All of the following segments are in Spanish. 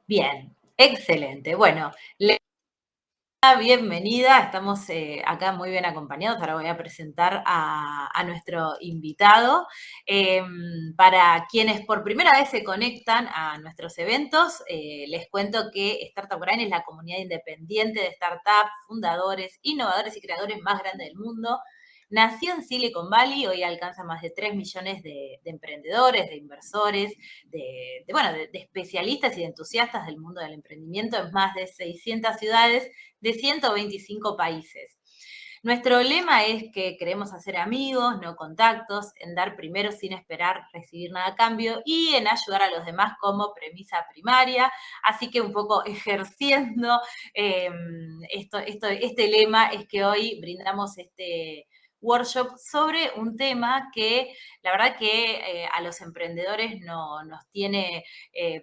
Bien, excelente. Bueno, bienvenida, estamos acá muy bien acompañados. Ahora voy a presentar a nuestro invitado. Para quienes por primera vez se conectan a nuestros eventos, les cuento que Startup Grind es la comunidad independiente de startups, fundadores, innovadores y creadores más grande del mundo. Nació en Silicon Valley, hoy alcanza más de 3 millones de emprendedores, de inversores, de especialistas y de entusiastas del mundo del emprendimiento en más de 600 ciudades de 125 países. Nuestro lema es que queremos hacer amigos, no contactos, en dar primero sin esperar recibir nada a cambio y en ayudar a los demás como premisa primaria. Así que un poco ejerciendo este lema es que hoy brindamos este workshop sobre un tema que la verdad que a los emprendedores nos tiene,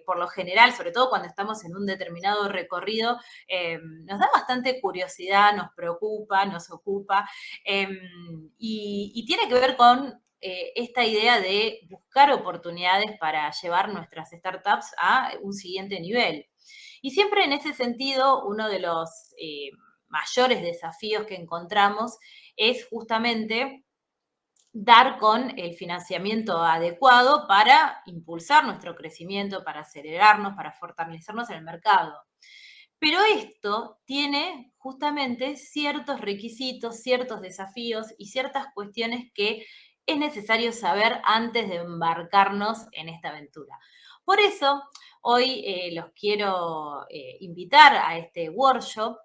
por lo general, sobre todo cuando estamos en un determinado recorrido, nos da bastante curiosidad, nos preocupa, nos ocupa, y tiene que ver con esta idea de buscar oportunidades para llevar nuestras startups a un siguiente nivel. Y siempre en ese sentido, uno de los mayores desafíos que encontramos es justamente dar con el financiamiento adecuado para impulsar nuestro crecimiento, para acelerarnos, para fortalecernos en el mercado. Pero esto tiene justamente ciertos requisitos, ciertos desafíos y ciertas cuestiones que es necesario saber antes de embarcarnos en esta aventura. Por eso, hoy los quiero invitar a este workshop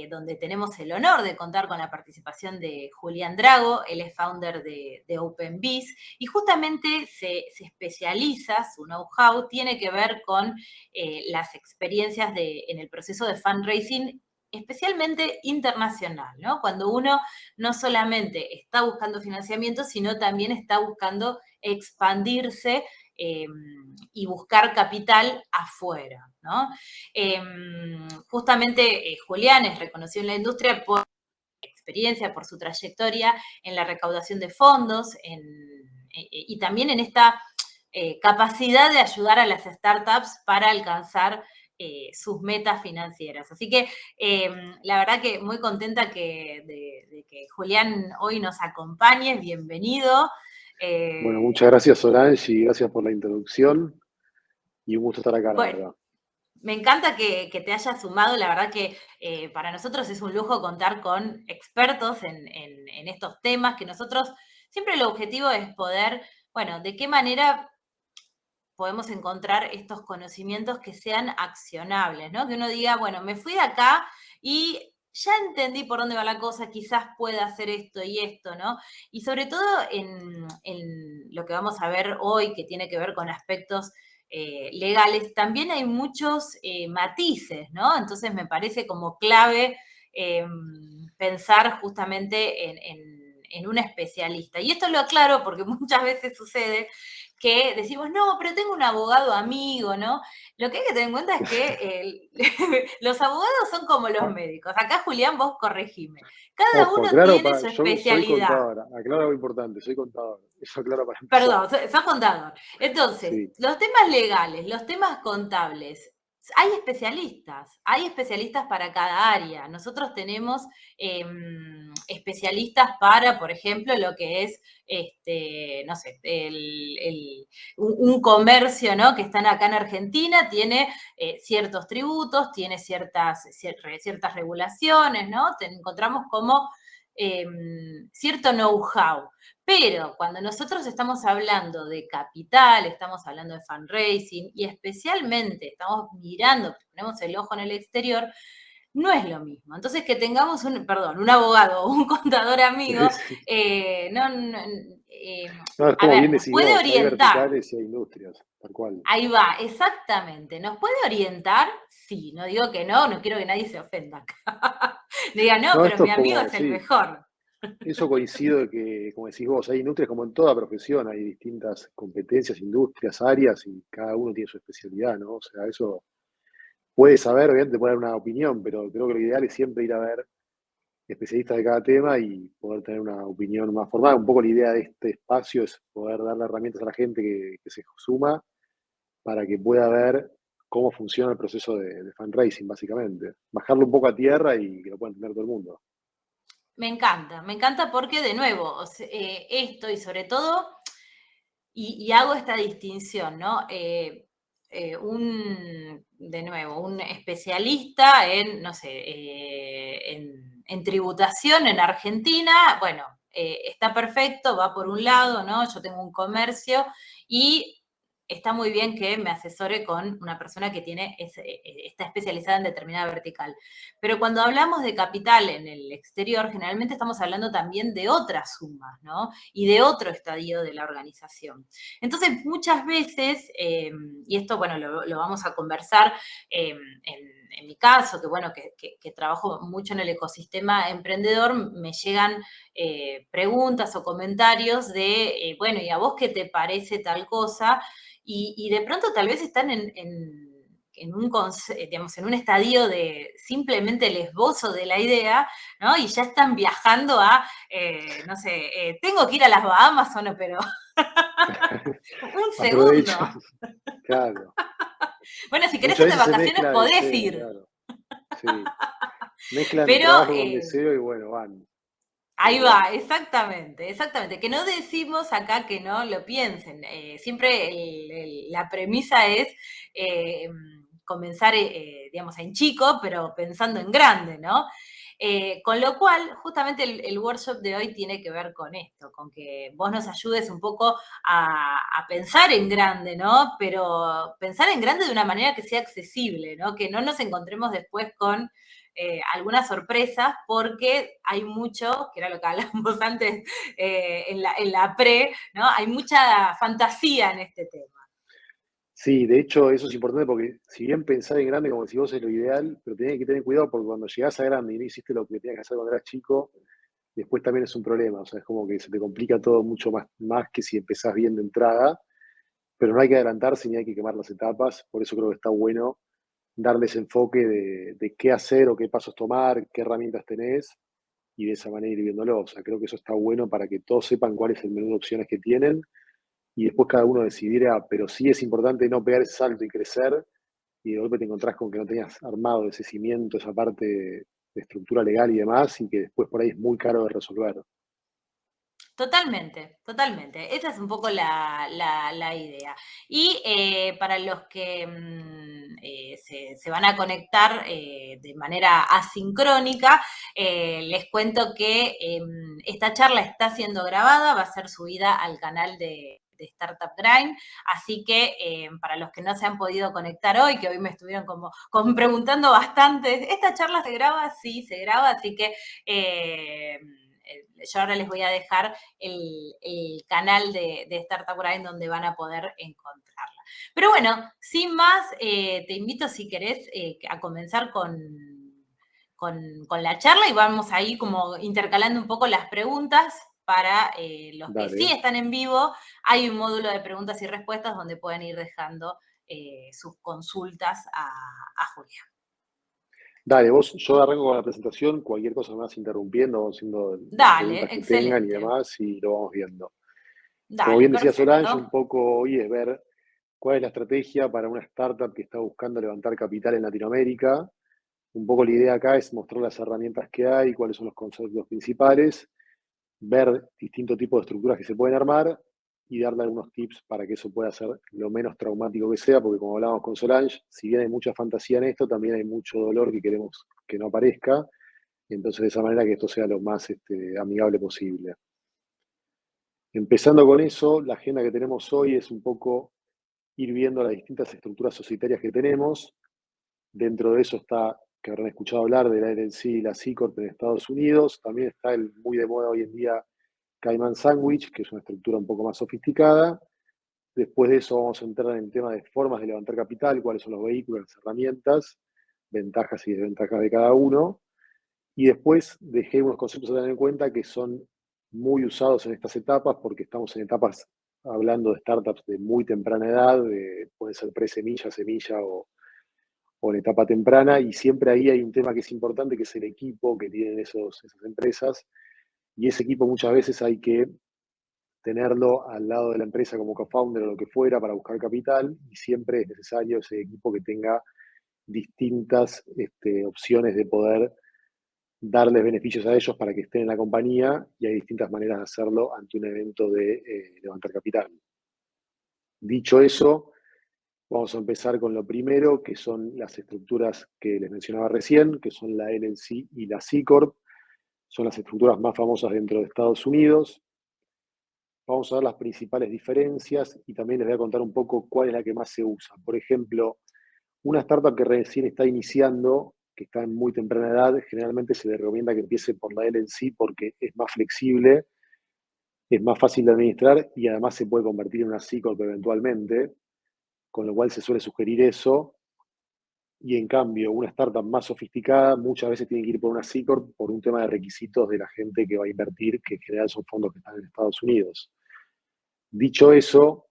donde tenemos el honor de contar con la participación de Julián Drago. Él es founder de OpenBiz y justamente se especializa, su know-how tiene que ver con las experiencias en el proceso de fundraising, especialmente internacional, ¿no? Cuando uno no solamente está buscando financiamiento, sino también está buscando expandirse eh, y buscar capital afuera, ¿no? Justamente Julián es reconocido en la industria por experiencia, por su trayectoria en la recaudación de fondos y también en esta capacidad de ayudar a las startups para alcanzar sus metas financieras. Así que la verdad que muy contenta de que Julián hoy nos acompañe. Bienvenido. Bueno, muchas gracias Solange y gracias por la introducción y un gusto estar acá, la Bueno, verdad. me encanta que te hayas sumado, la verdad que para nosotros es un lujo contar con expertos en estos temas, que nosotros siempre el objetivo es poder, bueno, de qué manera podemos encontrar estos conocimientos que sean accionables, ¿no? Que uno diga, bueno, me fui de acá y ya entendí por dónde va la cosa, quizás pueda hacer esto y esto, ¿no? Y sobre todo en lo que vamos a ver hoy, que tiene que ver con aspectos legales, también hay muchos matices, ¿no? Entonces me parece como clave eh, pensar justamente en un especialista. Y esto lo aclaro porque muchas veces sucede que decimos, no, pero tengo un abogado amigo, ¿no? Lo que hay que tener en cuenta es que los abogados son como los médicos. Acá, Julián, vos corregime. Cada Ojo, uno aclaro, tiene su yo soy especialidad. contadora, aclaro algo importante, soy contador, eso aclaro para empezar. Perdón, sos contador. Entonces, Sí, los temas legales, los temas contables, hay especialistas para cada área. Nosotros tenemos especialistas para, por ejemplo, lo que es, no sé, un comercio, ¿no? Que están acá en Argentina, tiene ciertos tributos, tiene ciertas regulaciones, ¿no? Encontramos como cierto know-how. Pero cuando nosotros estamos hablando de capital, estamos hablando de fundraising y especialmente estamos mirando, ponemos el ojo en el exterior, no es lo mismo. Entonces, que tengamos un abogado o un contador amigo, sí, sí. no, No, es a como ver, bien nos decís puede vos, hay orientar. verticales y hay industrias, tal cual. Ahí va, exactamente. ¿Nos puede orientar? Sí, no digo que no, no quiero que nadie se ofenda acá. Diga, no, No, pero esto mi es amigo como, es el sí, mejor. eso coincido de que, como decís vos, hay industrias como en toda profesión, hay distintas competencias, industrias, áreas y cada uno tiene su especialidad, ¿no? O sea, eso puede saber, obviamente puede dar una opinión, pero creo que lo ideal es siempre ir a ver especialistas de cada tema y poder tener una opinión más formada. Un poco la idea de este espacio es poder darle herramientas a la gente que se suma para que pueda ver cómo funciona el proceso de fundraising, básicamente. Bajarlo un poco a tierra y que lo pueda entender todo el mundo. Me encanta porque, de nuevo, esto y sobre todo, y hago esta distinción, ¿no? De nuevo, un especialista en, no sé, en tributación en Argentina, bueno, está perfecto, va por un lado, ¿no? Yo tengo un comercio y está muy bien que me asesore con una persona que está especializada en determinada vertical. Pero cuando hablamos de capital en el exterior, generalmente estamos hablando también de otras sumas, ¿no? Y de otro estadio de la organización. Entonces, muchas veces, y esto, bueno, lo vamos a conversar en mi caso, que bueno, que trabajo mucho en el ecosistema emprendedor, me llegan preguntas o comentarios de, bueno, ¿y a vos qué te parece tal cosa? Y de pronto tal vez están digamos, en un estadio de simplemente el esbozo de la idea, ¿no? Y ya están viajando a, no sé, tengo que ir a las Bahamas o no, pero un segundo. Aprovechan, claro. Bueno, si querés Muchas irte de veces se vacaciones, mezcla podés deseo, ir. claro. Sí. Mezclan Pero trabajo con deseo y bueno, van, tal ahí cual. va, exactamente, exactamente. Que no decimos acá que no lo piensen. Siempre la premisa es comenzar, digamos, en chico, pero pensando en grande, ¿no? Con lo cual, justamente el workshop de hoy tiene que ver con esto, con que vos nos ayudes un poco a pensar en grande, ¿no? Pero pensar en grande de una manera que sea accesible, ¿no? Que no nos encontremos después con algunas sorpresas, porque hay mucho, que era lo que hablábamos antes en la pre, ¿no? Hay mucha fantasía en este tema. Sí, de hecho eso es importante porque si bien pensar en grande, como decís vos, es lo ideal, pero tenés que tener cuidado porque cuando llegás a grande y no hiciste lo que tenías que hacer cuando eras chico, después también es un problema. O sea, es como que se te complica todo mucho más que si empezás bien de entrada, pero no hay que adelantarse ni hay que quemar las etapas. Por eso creo que está bueno darles enfoque de qué hacer o qué pasos tomar, qué herramientas tenés y de esa manera ir viéndolo. O sea, creo que eso está bueno para que todos sepan cuál es el menú de opciones que tienen y después cada uno decidirá, pero sí es importante no pegar ese salto y crecer y de golpe te encontrás con que no tenías armado ese cimiento, esa parte de estructura legal y demás, y que después por ahí es muy caro de resolver. Totalmente, totalmente. Esa es un poco la idea. Y para los que se van a conectar de manera asincrónica, les cuento que esta charla está siendo grabada, va a ser subida al canal de Startup Grind, así que para los que no se han podido conectar hoy, que hoy me estuvieron como preguntando bastante, ¿esta charla se graba? Sí, se graba, así que yo ahora les voy a dejar el canal de Startup Grind donde van a poder encontrarla. Pero bueno, sin más, te invito, si querés, a comenzar con la charla y vamos ahí como intercalando un poco las preguntas para los que sí Dale, están en vivo. Hay un módulo de preguntas y respuestas donde pueden ir dejando sus consultas a Julia. dale, vos, yo arranco con la presentación, cualquier cosa me vas interrumpiendo, vamos haciendo las Dale, preguntas que tengan y excelente. demás, y lo vamos viendo. Como Dale, bien decía Solange, un perfecto. poco hoy es ver cuál es la estrategia para una startup que está buscando levantar capital en Latinoamérica. Un poco la idea acá es mostrar las herramientas que hay, cuáles son los conceptos principales, ver distintos tipos de estructuras que se pueden armar y darle algunos tips para que eso pueda ser lo menos traumático que sea, porque como hablábamos con Solange, si bien hay mucha fantasía en esto, también hay mucho dolor que queremos que no aparezca, entonces de esa manera que esto sea lo más amigable posible. Empezando con eso, la agenda que tenemos hoy es un poco ir viendo las distintas estructuras societarias que tenemos. Dentro de eso está, que habrán escuchado hablar de la LLC y la C Corp en Estados Unidos. También está el muy de moda hoy en día Cayman Sandwich, que es una estructura un poco más sofisticada. Después de eso vamos a entrar en el tema de formas de levantar capital, cuáles son los vehículos, las herramientas, ventajas y desventajas de cada uno. Y después dejé unos conceptos a tener en cuenta que son muy usados en estas etapas, porque estamos en etapas hablando de startups de muy temprana edad, puede ser pre-semilla, semilla o en etapa temprana, y siempre ahí hay un tema que es importante, que es el equipo que tienen esas empresas, y ese equipo muchas veces hay que tenerlo al lado de la empresa como co-founder o lo que fuera para buscar capital, y siempre es necesario ese equipo que tenga distintas opciones de poder darles beneficios a ellos para que estén en la compañía, y hay distintas maneras de hacerlo ante un evento de levantar capital. Dicho eso, vamos a empezar con lo primero, que son las estructuras que les mencionaba recién, que son la LLC y la C Corp. Son las estructuras más famosas dentro de Estados Unidos. Vamos a ver las principales diferencias y también les voy a contar un poco cuál es la que más se usa. Por ejemplo, una startup que recién está iniciando, que está en muy temprana edad, generalmente se le recomienda que empiece por la LLC porque es más flexible, es más fácil de administrar y además se puede convertir en una C Corp eventualmente, con lo cual se suele sugerir eso. Y en cambio, una startup más sofisticada muchas veces tiene que ir por una C Corp por un tema de requisitos de la gente que va a invertir, que en general son fondos que están en Estados Unidos. Dicho eso,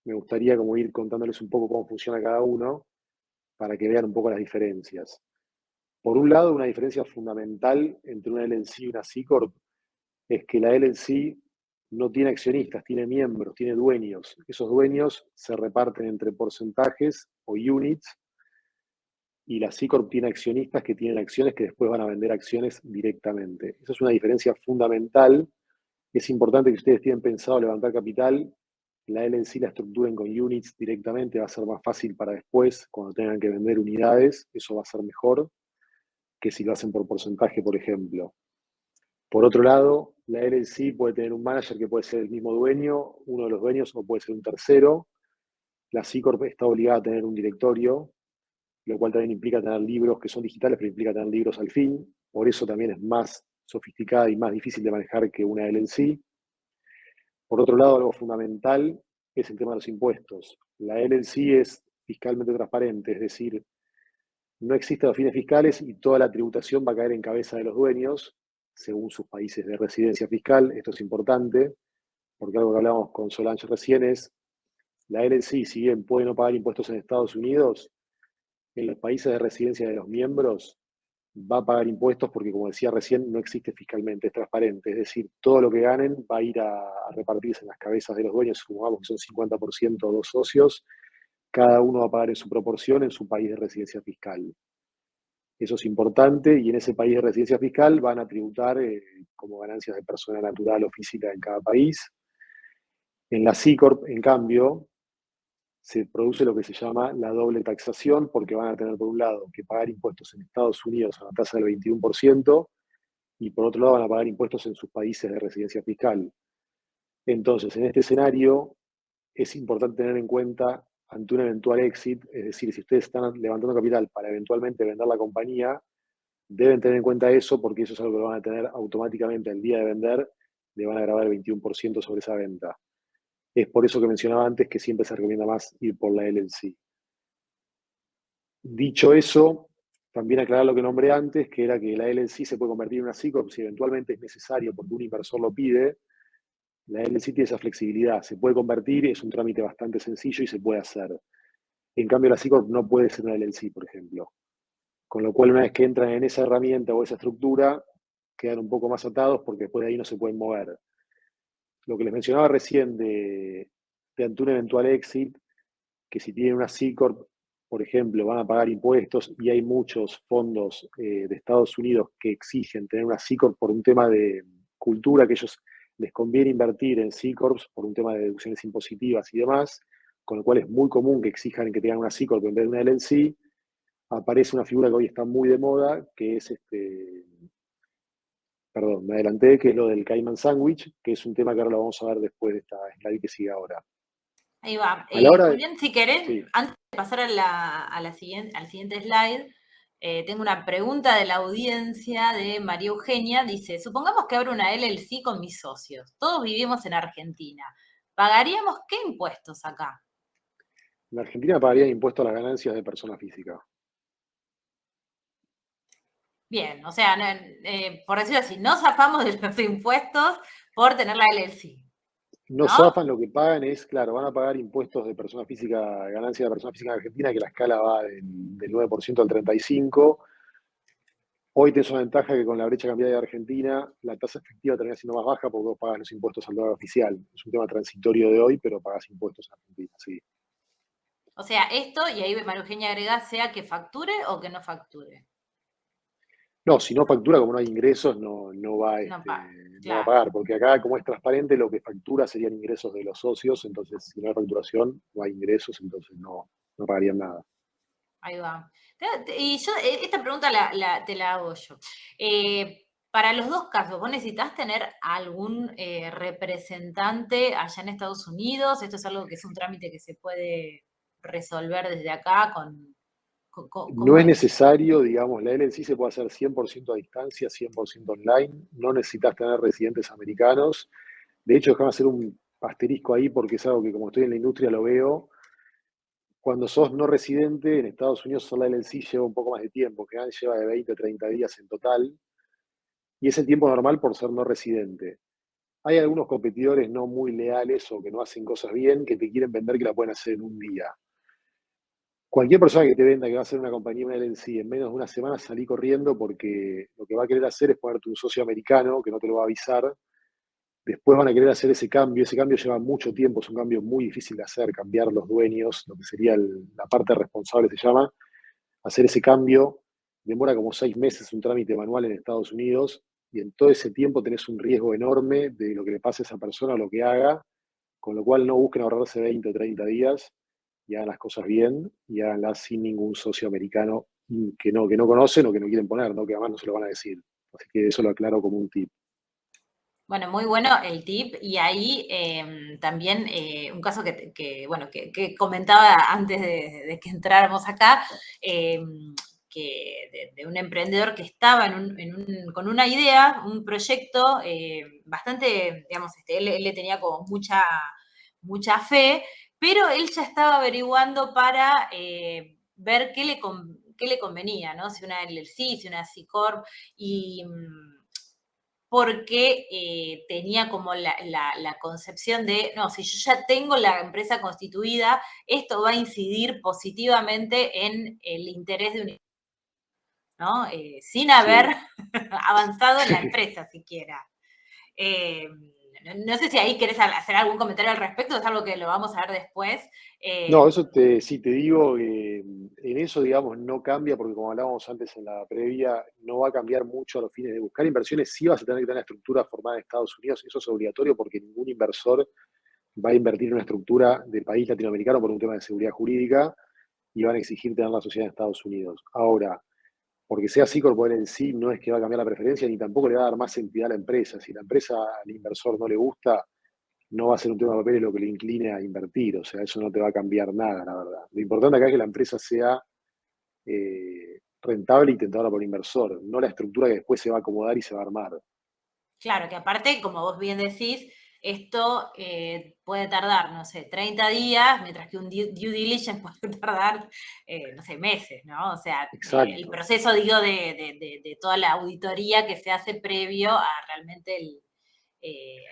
me gustaría como ir contándoles un poco cómo funciona cada uno para que vean un poco las diferencias. Por un lado, una diferencia fundamental entre una LLC y una C Corp es que la LLC no tiene accionistas, tiene miembros, tiene dueños. Esos dueños se reparten entre porcentajes o units, y la C Corp tiene accionistas que tienen acciones que después van a vender acciones directamente. Esa es una diferencia fundamental. Es importante que ustedes tienen pensado levantar capital, la LLC la estructuren con units directamente, va a ser más fácil para después, cuando tengan que vender unidades, eso va a ser mejor que si lo hacen por porcentaje, por ejemplo. Por otro lado, la LLC puede tener un manager que puede ser el mismo dueño, uno de los dueños, o puede ser un tercero. La C Corp está obligada a tener un directorio, lo cual también implica tener libros que son digitales, pero implica tener libros al fin. Por eso también es más sofisticada y más difícil de manejar que una LLC. Por otro lado, algo fundamental es el tema de los impuestos. La LLC es fiscalmente transparente, es decir, no existen los fines fiscales y toda la tributación va a caer en cabeza de los dueños, según sus países de residencia fiscal. Esto es importante, porque algo que hablamos con Solange recién es, la LLC, si bien puede no pagar impuestos en Estados Unidos, en los países de residencia de los miembros va a pagar impuestos porque, como decía recién, no existe fiscalmente, es transparente. Es decir, todo lo que ganen va a ir a repartirse en las cabezas de los dueños, supongamos que son 50% dos socios, cada uno va a pagar en su proporción en su país de residencia fiscal. Eso es importante, y en ese país de residencia fiscal van a tributar como ganancias de persona natural o física en cada país. En la C Corp, en cambio, se produce lo que se llama la doble taxación, porque van a tener por un lado que pagar impuestos en Estados Unidos a la tasa del 21%, y por otro lado van a pagar impuestos en sus países de residencia fiscal. Entonces, en este escenario, es importante tener en cuenta ante un eventual exit, es decir, si ustedes están levantando capital para eventualmente vender la compañía, deben tener en cuenta eso, porque eso es algo que lo van a tener automáticamente al día de vender, le van a grabar el 21% sobre esa venta. Es por eso que mencionaba antes que siempre se recomienda más ir por la LLC. Dicho eso, también aclarar lo que nombré antes, que era que la LLC se puede convertir en una C Corp si eventualmente es necesario porque un inversor lo pide. La LLC tiene esa flexibilidad, se puede convertir, es un trámite bastante sencillo y se puede hacer. En cambio, la C Corp no puede ser una LLC, por ejemplo. Con lo cual, una vez que entran en esa herramienta o esa estructura, quedan un poco más atados porque después de ahí no se pueden mover. Lo que les mencionaba recién ante un eventual exit, que si tienen una C Corp, por ejemplo, van a pagar impuestos, y hay muchos fondos de Estados Unidos que exigen tener una C Corp por un tema de cultura, que ellos les conviene invertir en C Corps por un tema de deducciones impositivas y demás, con lo cual es muy común que exijan que tengan una C Corp en vez de una LLC. Aparece una figura que hoy está muy de moda, que es perdón, me adelanté, que es lo del Cayman Sandwich, que es un tema que ahora lo vamos a ver después de esta slide que sigue ahora. Ahí va. A la hora de, Julián, si querés, sí, antes de pasar al siguiente slide, tengo una pregunta de la audiencia de María Eugenia. Dice, supongamos que abro una LLC con mis socios. Todos vivimos en Argentina. ¿Pagaríamos qué impuestos acá? la Argentina pagaría impuesto a las ganancias de persona física. Bien, o sea, por decirlo así, no zafamos de los impuestos por tener la LLC, No ¿no? zafan, lo que pagan es, claro, van a pagar impuestos de persona física, ganancia de persona física en Argentina, que la escala va del 9% al 35%. Hoy tenés una ventaja que con la brecha cambiaria de Argentina, la tasa efectiva termina siendo más baja porque vos pagas los impuestos al dólar oficial. Es un tema transitorio de hoy, pero pagás impuestos a Argentina, sí. O sea, esto, y ahí María Eugenia agrega, sea que facture o que no facture. No, si no factura, como no hay ingresos, no va, No paga, no va a claro, pagar, porque acá, como es transparente, lo que factura serían ingresos de los socios, entonces si no hay facturación, no hay ingresos, entonces no pagarían nada. ahí va. Y yo, esta pregunta te la hago yo. Para los dos casos, ¿vos necesitas tener algún representante allá en Estados Unidos? ¿Esto es algo que es un trámite que se puede resolver desde acá No cómo es es? necesario, digamos, la LLC se puede hacer 100% a distancia, 100% online, no necesitas tener residentes americanos. De hecho, déjame hacer un asterisco ahí porque es algo que como estoy en la industria lo veo. Cuando sos no residente, en Estados Unidos hacer la LLC lleva un poco más de tiempo, que lleva de 20 a 30 días en total, y es el tiempo normal por ser no residente. Hay algunos competidores no muy leales o que no hacen cosas bien que te quieren vender que la pueden hacer en un día. Cualquier persona que te venda que va a hacer una compañía, una LLC, en menos de una semana salí corriendo porque lo que va a querer hacer es ponerte un socio americano que no te lo va a avisar. Después van a querer hacer ese cambio lleva mucho tiempo, es un cambio muy difícil de hacer, cambiar los dueños, lo que sería la parte responsable se llama. Hacer ese cambio demora como 6 meses, un trámite manual en Estados Unidos, y en todo ese tiempo tenés un riesgo enorme de lo que le pase a esa persona o lo que haga, con lo cual no busquen ahorrarse 20 o 30 días y hagan las cosas bien y háganlas sin ningún socio americano que no conocen o que no quieren poner, ¿no? Que además no se lo van a decir. Así que eso lo aclaro como un tip. Bueno, muy bueno el tip. Y ahí también un caso bueno, que comentaba antes de que entráramos acá, de un emprendedor que estaba con una idea, un proyecto bastante, digamos, él le tenía como mucha fe, pero él ya estaba averiguando para ver qué le convenía, ¿no? Si una LLC, si una C Corp, y porque tenía como la concepción de, no, si yo ya tengo la empresa constituida, esto va a incidir positivamente en el interés de un, ¿no? Sin haber Sí. avanzado en la empresa siquiera. Eh, no sé si ahí querés hacer algún comentario al respecto, es algo que lo vamos a ver después. No, sí te digo, en eso, digamos, no cambia, porque como hablábamos antes en la previa, no va a cambiar mucho a los fines de buscar inversiones. Sí vas a tener que tener una estructura formada en Estados Unidos, eso es obligatorio porque ningún inversor va a invertir en una estructura de país latinoamericano por un tema de seguridad jurídica y van a exigir tener la sociedad en Estados Unidos. Ahora, porque sea así corporal en sí, no es que va a cambiar la preferencia ni tampoco le va a dar más entidad a la empresa. Si la empresa al inversor no le gusta, no va a ser un tema de papeles lo que le incline a invertir, o sea, eso no te va a cambiar nada, la verdad. Lo importante acá es que la empresa sea rentable y tentadora por el inversor, no la estructura que después se va a acomodar y se va a armar. Claro, que aparte, como vos bien decís, esto puede tardar, no sé, 30 días, mientras que un due diligence puede tardar, no sé, meses, ¿no? O sea, el Exacto, proceso, digo, de toda la auditoría que se hace previo a realmente eh,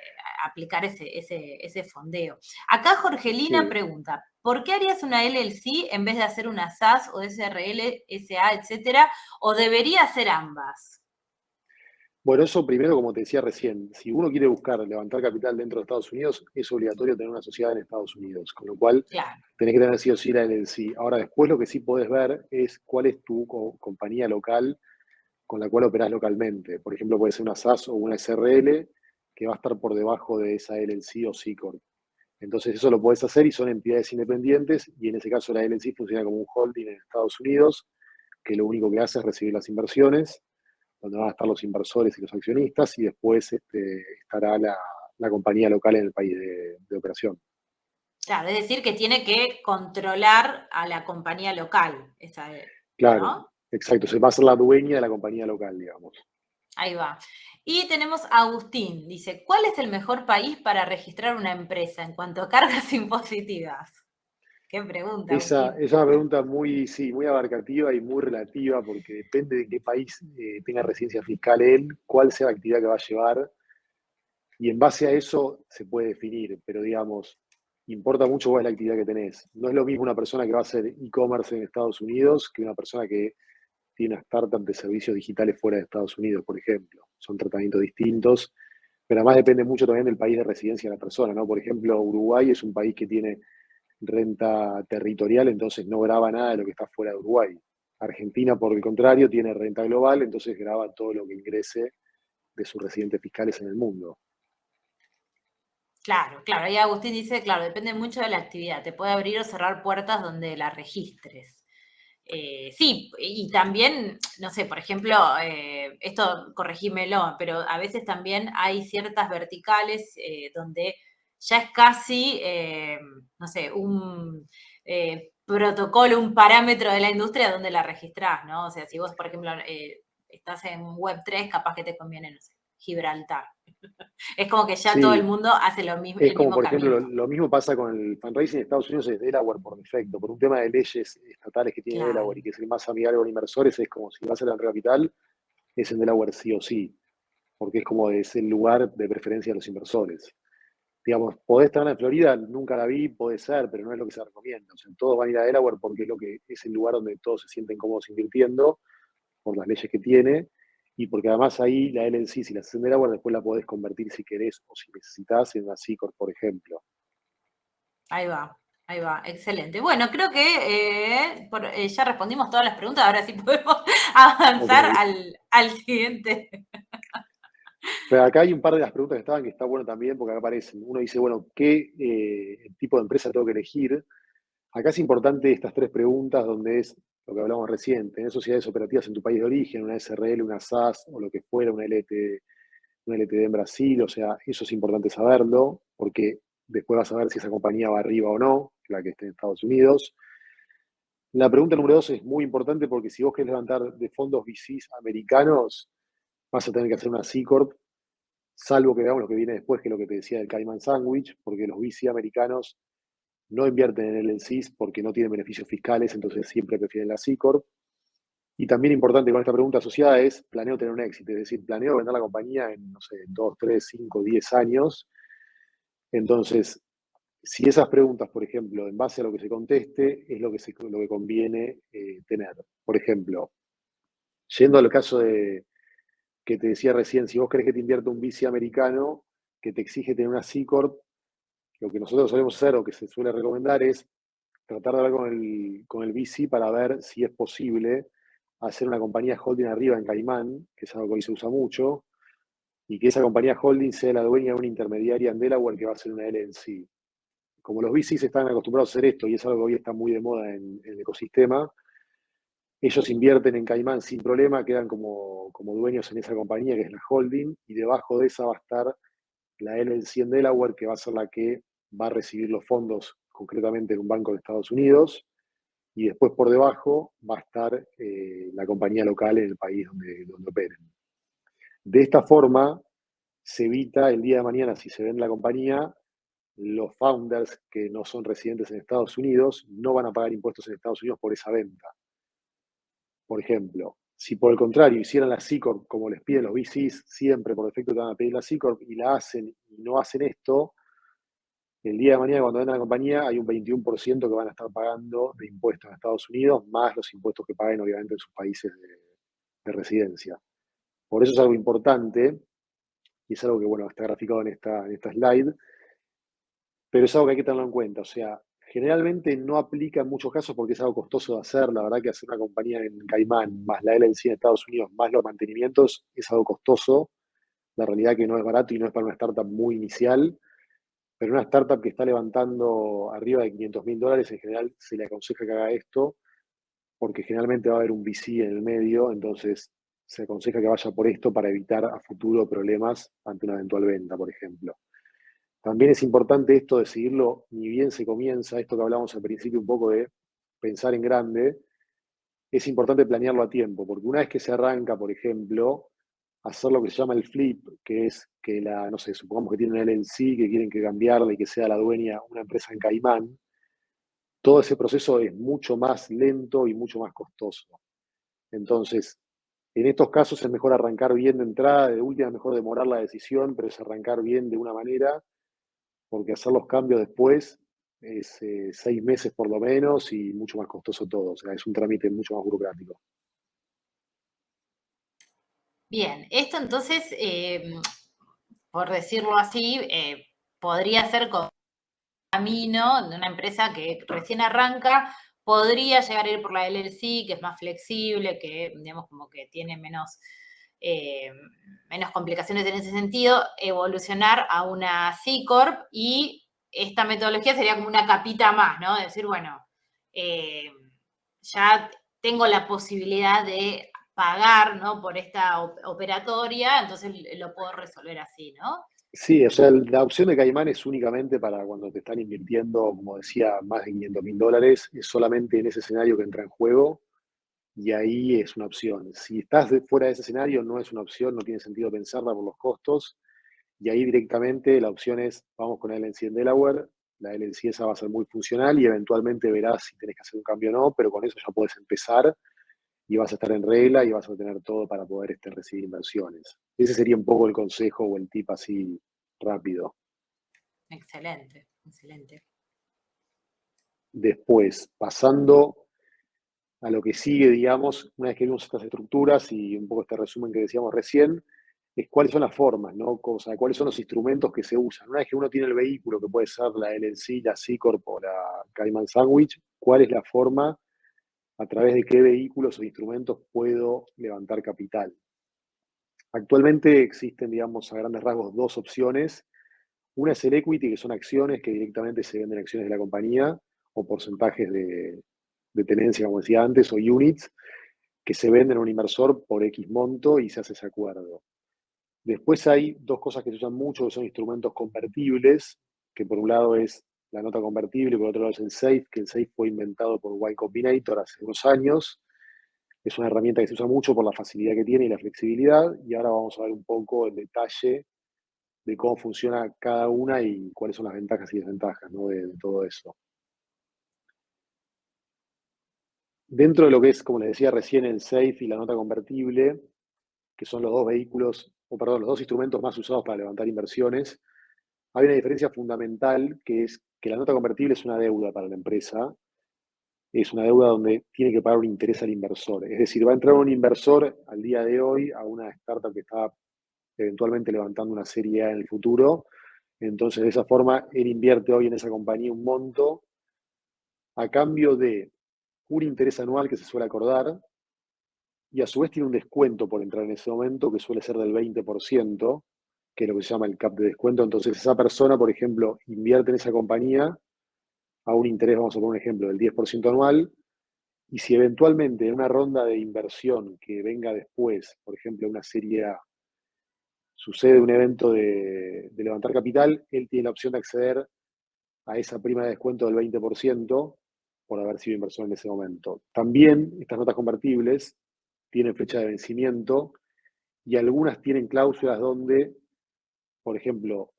aplicar ese fondeo. Acá Jorgelina sí. pregunta, ¿por qué harías una LLC en vez de hacer una SAS o SRL, SA, etcétera? ¿O debería hacer ambas? Bueno, eso primero, como te decía recién, si uno quiere buscar levantar capital dentro de Estados Unidos, es obligatorio tener una sociedad en Estados Unidos, con lo cual Claro, tenés que tener sí o sí la LLC. Ahora, después lo que sí podés ver es cuál es tu compañía local con la cual operás localmente. Por ejemplo, puede ser una SAS o una SRL que va a estar por debajo de esa LLC o C Corp. Entonces eso lo podés hacer y son entidades independientes y en ese caso la LLC funciona como un holding en Estados Unidos que lo único que hace es recibir las inversiones, donde van a estar los inversores y los accionistas y después estará la compañía local en el país de operación. claro, es decir, que tiene que controlar a la compañía local, esa, Claro, ¿no? exacto, se va a ser la dueña de la compañía local, digamos. Ahí va. Y tenemos a Agustín, dice, ¿cuál es el mejor país para registrar una empresa en cuanto a cargas impositivas? Qué pregunta, Esa Agustín. es una pregunta muy, sí, muy abarcativa y muy relativa porque depende de qué país tenga residencia fiscal él, cuál sea la actividad que va a llevar y en base a eso se puede definir, pero digamos, importa mucho cuál es la actividad que tenés. No es lo mismo una persona que va a hacer e-commerce en Estados Unidos que una persona que tiene una startup de servicios digitales fuera de Estados Unidos, por ejemplo. Son tratamientos distintos, pero además depende mucho también del país de residencia de la persona, ¿no? Por ejemplo, Uruguay es un país que tiene renta territorial, entonces no graba nada de lo que está fuera de Uruguay. Argentina, por el contrario, tiene renta global, entonces graba todo lo que ingrese de sus residentes fiscales en el mundo. Claro, claro. Ahí Agustín dice, claro, depende mucho de la actividad. Te puede abrir o cerrar puertas donde la registres. Sí, y también, no sé, por ejemplo, esto corregímelo, pero a veces también hay ciertas verticales donde ya es casi, no sé, un protocolo, un parámetro de la industria donde la registrás, ¿no? O sea, si vos, por ejemplo, estás en Web3, capaz que te conviene, no sé, Gibraltar. Es como que ya todo el Sí, mundo hace lo mismo, es el como, mismo por ejemplo, camino. lo mismo pasa con el fundraising en Estados Unidos, es Delaware por defecto, por un tema de leyes estatales que tiene Claro. Delaware y que es el más amigable con inversores, es como si vas a la capital, es en Delaware sí o sí, porque es como es el lugar de preferencia de los inversores. Digamos, podés estar en Florida, nunca la vi, puede ser, pero no es lo que se recomienda. O sea, todos van a ir a Delaware porque es lo que es el lugar donde todos se sienten cómodos invirtiendo, por las leyes que tiene, y porque además ahí la LLC, si la haces en Delaware, después la podés convertir si querés o si necesitas en una C Corp, por ejemplo. Ahí va, excelente. Bueno, creo que ya respondimos todas las preguntas, ahora sí podemos Ok. avanzar al siguiente. Pero acá hay un par de las preguntas que estaban que está bueno también, porque acá aparecen. Uno dice, bueno, ¿qué tipo de empresa tengo que elegir? Acá es importante estas tres preguntas, donde es lo que hablamos recién, tener sociedades operativas en tu país de origen, una SRL, una SAS o lo que fuera, una LTD en Brasil, o sea, eso es importante saberlo, porque después vas a ver si esa compañía va arriba o no, la que esté en Estados Unidos. La pregunta número dos es muy importante porque si vos querés levantar de fondos VCs americanos, vas a tener que hacer una C Corp, salvo que veamos lo que viene después, que es lo que te decía del Cayman Sandwich, porque los VC americanos no invierten en LLCs porque no tienen beneficios fiscales, entonces siempre prefieren la C Corp. Y también importante con esta pregunta asociada es, planeo tener un éxito, es decir, planeo vender la compañía en, no sé, 2, 3, 5, 10 años. Entonces, si esas preguntas, por ejemplo, en base a lo que se conteste, es lo que conviene tener. Por ejemplo, yendo al caso de que te decía recién, si vos querés que te invierta un VC americano que te exige tener una C Corp, lo que nosotros solemos hacer o que se suele recomendar es tratar de hablar con el VC para ver si es posible hacer una compañía holding arriba en Caimán, que es algo que hoy se usa mucho, y que esa compañía holding sea la dueña de una intermediaria en Delaware que va a ser una LLC. Como los VCs están acostumbrados a hacer esto y es algo que hoy está muy de moda en el ecosistema, ellos invierten en Caimán sin problema, quedan como dueños en esa compañía que es la holding, y debajo de esa va a estar la LLC en Delaware, que va a ser la que va a recibir los fondos concretamente en un banco de Estados Unidos, y después por debajo va a estar la compañía local en el país donde operen. De esta forma se evita el día de mañana, si se vende la compañía, los founders que no son residentes en Estados Unidos no van a pagar impuestos en Estados Unidos por esa venta. Por ejemplo, si por el contrario hicieran la C Corp como les piden los VCs, siempre por defecto te van a pedir la C Corp y la hacen y no hacen esto, el día de mañana cuando vendan la compañía hay un 21% que van a estar pagando de impuestos en Estados Unidos, más los impuestos que paguen obviamente en sus países de residencia. Por eso es algo importante y es algo que, bueno, está graficado en esta slide, pero es algo que hay que tenerlo en cuenta. O sea, generalmente no aplica en muchos casos porque es algo costoso de hacer. La verdad que hacer una compañía en Caimán, más la LLC en Estados Unidos, más los mantenimientos, es algo costoso. La realidad que no es barato y no es para una startup muy inicial, pero una startup que está levantando arriba de $500.000, en general se le aconseja que haga esto, porque generalmente va a haber un VC en el medio, entonces se aconseja que vaya por esto para evitar a futuro problemas ante una eventual venta, por ejemplo. También es importante esto de seguirlo, ni bien se comienza, esto que hablamos al principio un poco de pensar en grande, es importante planearlo a tiempo, porque una vez que se arranca, por ejemplo, hacer lo que se llama el flip, que es que no sé, supongamos que tienen un LLC, que quieren que cambiarle y que sea la dueña una empresa en Caimán, todo ese proceso es mucho más lento y mucho más costoso. Entonces, en estos casos es mejor arrancar bien de entrada, de última es mejor demorar la decisión, pero es arrancar bien de una manera porque hacer los cambios después es 6 meses por lo menos y mucho más costoso todo. O sea, es un trámite mucho más burocrático. Bien, esto entonces, por decirlo así, podría ser como camino de una empresa que recién arranca, podría llegar a ir por la LLC, que es más flexible, que digamos como que tiene eh, menos complicaciones en ese sentido, evolucionar a una C Corp y esta metodología sería como una capita más, ¿no? Decir, bueno, eh, ya tengo la posibilidad de pagar, ¿no? Por esta operatoria, entonces lo puedo resolver así, ¿no? Sí, o sea, la opción de Caimán es únicamente para cuando te están invirtiendo, como decía, más de $500.000, es solamente en ese escenario que entra en juego y ahí es una opción. Si estás fuera de ese escenario, no es una opción, no tiene sentido pensarla por los costos y ahí directamente la opción es, vamos con la LLC en Delaware, la LLC esa va a ser muy funcional y eventualmente verás si tenés que hacer un cambio o no, pero con eso ya puedes empezar y vas a estar en regla y vas a tener todo para poder recibir inversiones. Ese sería un poco el consejo o el tip así rápido. Excelente, excelente. Después, pasando a lo que sigue, digamos, una vez que vimos estas estructuras y un poco este resumen que decíamos recién, es cuáles son las formas, ¿no? O sea, cuáles son los instrumentos que se usan. Una vez que uno tiene el vehículo, que puede ser la LLC, la C Corp o la Cayman Sandwich, ¿cuál es la forma, a través de qué vehículos o instrumentos puedo levantar capital? Actualmente existen, digamos, a grandes rasgos dos opciones. Una es el equity, que son acciones que directamente se venden acciones de la compañía o porcentajes de tenencia, como decía antes, o units, que se venden a un inversor por X monto y se hace ese acuerdo. Después hay dos cosas que se usan mucho, que son instrumentos convertibles, que por un lado es la nota convertible, por otro lado es el SAFE, que el SAFE fue inventado por Y Combinator hace unos años. Es una herramienta que se usa mucho por la facilidad que tiene y la flexibilidad, y ahora vamos a ver un poco el detalle de cómo funciona cada una y cuáles son las ventajas y desventajas, ¿no? de todo eso. Dentro de lo que es, como les decía recién, el SAFE y la nota convertible, que son los dos vehículos, o perdón, los dos instrumentos más usados para levantar inversiones, hay una diferencia fundamental que es que la nota convertible es una deuda para la empresa, es una deuda donde tiene que pagar un interés al inversor. Es decir, va a entrar un inversor al día de hoy a una startup que está eventualmente levantando una serie A en el futuro. Entonces, de esa forma, él invierte hoy en esa compañía un monto a cambio de un interés anual que se suele acordar y a su vez tiene un descuento por entrar en ese momento que suele ser del 20%, que es lo que se llama el cap de descuento. Entonces, esa persona, por ejemplo, invierte en esa compañía a un interés, vamos a poner un ejemplo, del 10% anual. Y si eventualmente en una ronda de inversión que venga después, por ejemplo, una serie A, sucede un evento de levantar capital, él tiene la opción de acceder a esa prima de descuento del 20% por haber sido inversor en ese momento. También estas notas convertibles tienen fecha de vencimiento y algunas tienen cláusulas donde, por ejemplo,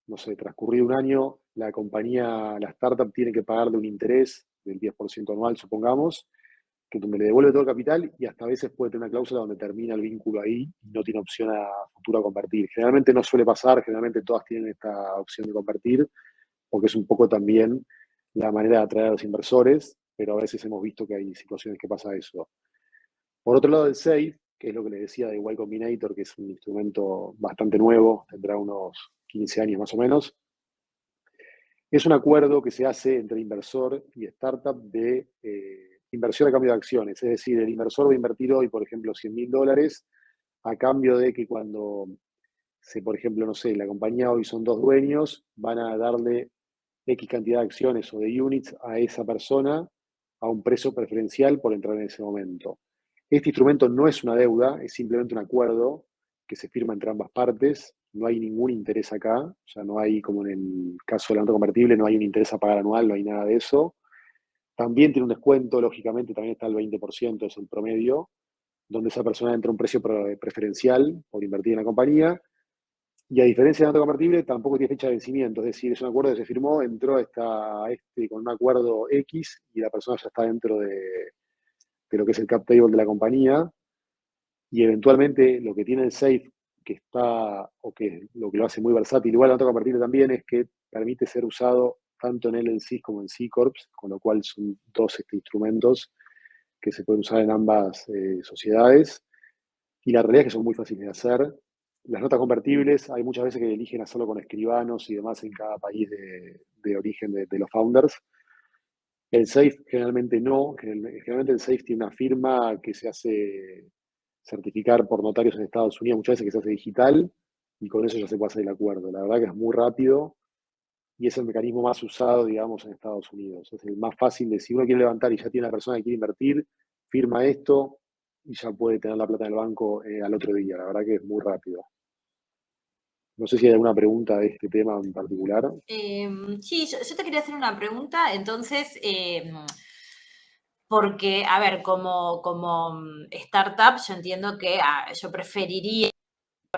no sé, transcurrido un año, la compañía, la startup tiene que pagarle un interés del 10% anual, supongamos, que donde le devuelve todo el capital y hasta a veces puede tener una cláusula donde termina el vínculo ahí y no tiene opción a futuro a convertir. Generalmente no suele pasar, generalmente todas tienen esta opción de convertir, porque es un poco también la manera de atraer a los inversores, pero a veces hemos visto que hay situaciones que pasa eso. Por otro lado, el SAFE, que es lo que les decía de Y Combinator, que es un instrumento bastante nuevo, tendrá unos 15 años más o menos, es un acuerdo que se hace entre inversor y startup de inversión a cambio de acciones. Es decir, el inversor va a invertir hoy, por ejemplo, $100.000 a cambio de que cuando por ejemplo, no sé, la compañía hoy son dos dueños, van a darle X cantidad de acciones o de units a esa persona a un precio preferencial por entrar en ese momento. Este instrumento no es una deuda, es simplemente un acuerdo que se firma entre ambas partes. No hay ningún interés acá, o sea, no hay, como en el caso del auto convertible, no hay un interés a pagar anual, no hay nada de eso. También tiene un descuento, lógicamente, también está el 20%, es el promedio, donde esa persona entra a un precio preferencial por invertir en la compañía. Y a diferencia del auto convertible, tampoco tiene fecha de vencimiento, es decir, es un acuerdo que se firmó, entró con un acuerdo X y la persona ya está dentro de lo que es el cap table de la compañía. Y eventualmente lo que tiene el SAFE, que está, o que lo que lo hace muy versátil, igual el auto convertible también, es que permite ser usado tanto en LLCs como en C Corps, con lo cual son dos instrumentos que se pueden usar en ambas sociedades. Y la realidad es que son muy fáciles de hacer. Las notas convertibles, hay muchas veces que eligen hacerlo con escribanos y demás en cada país de origen de los founders. El SAFE generalmente no, generalmente el SAFE tiene una firma que se hace certificar por notarios en Estados Unidos, muchas veces que se hace digital, y con eso ya se puede hacer el acuerdo. La verdad que es muy rápido y es el mecanismo más usado, digamos, en Estados Unidos. Es el más fácil de, si uno quiere levantar y ya tiene una persona que quiere invertir, firma esto y ya puede tener la plata en el banco al otro día. La verdad que es muy rápido. No sé si hay alguna pregunta de este tema en particular. Sí, yo te quería hacer una pregunta, entonces, porque, a ver, como startup, yo entiendo que yo preferiría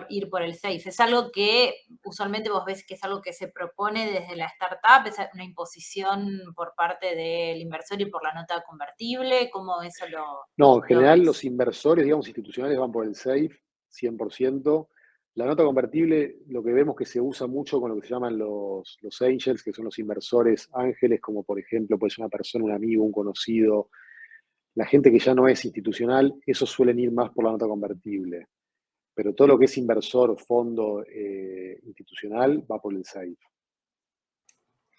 ir por el SAFE. ¿Es algo que usualmente vos ves que es algo que se propone desde la startup? ¿Es una imposición por parte del inversor y por la nota convertible? ¿Cómo eso No, en lo general los ves? inversores, digamos, institucionales van por el SAFE, 100%. La nota convertible, lo que vemos que se usa mucho con lo que se llaman los angels, que son los inversores ángeles, como por ejemplo puede ser una persona, un amigo, un conocido. La gente que ya no es institucional, esos suelen ir más por la nota convertible. Pero todo lo que es inversor, fondo institucional, va por el SAFE.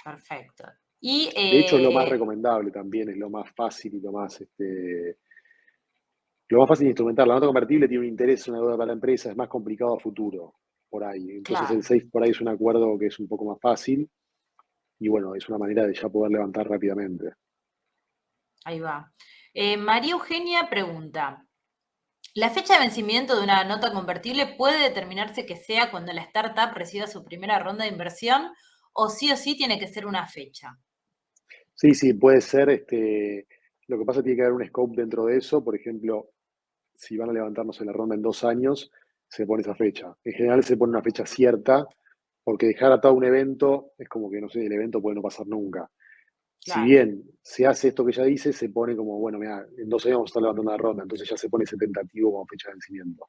Perfecto. Y De hecho, es lo más recomendable también, es lo más fácil y lo más fácil de instrumentar. La nota convertible tiene un interés, una deuda para la empresa, es más complicado a futuro, por ahí. Entonces el claro, SAFE por ahí es un acuerdo que es un poco más fácil y bueno, es una manera de ya poder levantar rápidamente. ahí va. María Eugenia pregunta, ¿la fecha de vencimiento de una nota convertible puede determinarse que sea cuando la startup reciba su primera ronda de inversión o sí tiene que ser una fecha? Sí, sí, puede ser, lo que pasa tiene que haber un scope dentro de eso, por ejemplo, si van a levantarnos en la ronda en 2 años, se pone esa fecha. En general se pone una fecha cierta, porque dejar atado un evento es como que, no sé, el evento puede no pasar nunca. Si Claro, bien se hace esto que ella dice, se pone como, bueno, mira, en 2 años vamos a estar levantando la ronda, entonces ya se pone ese tentativo como fecha de vencimiento.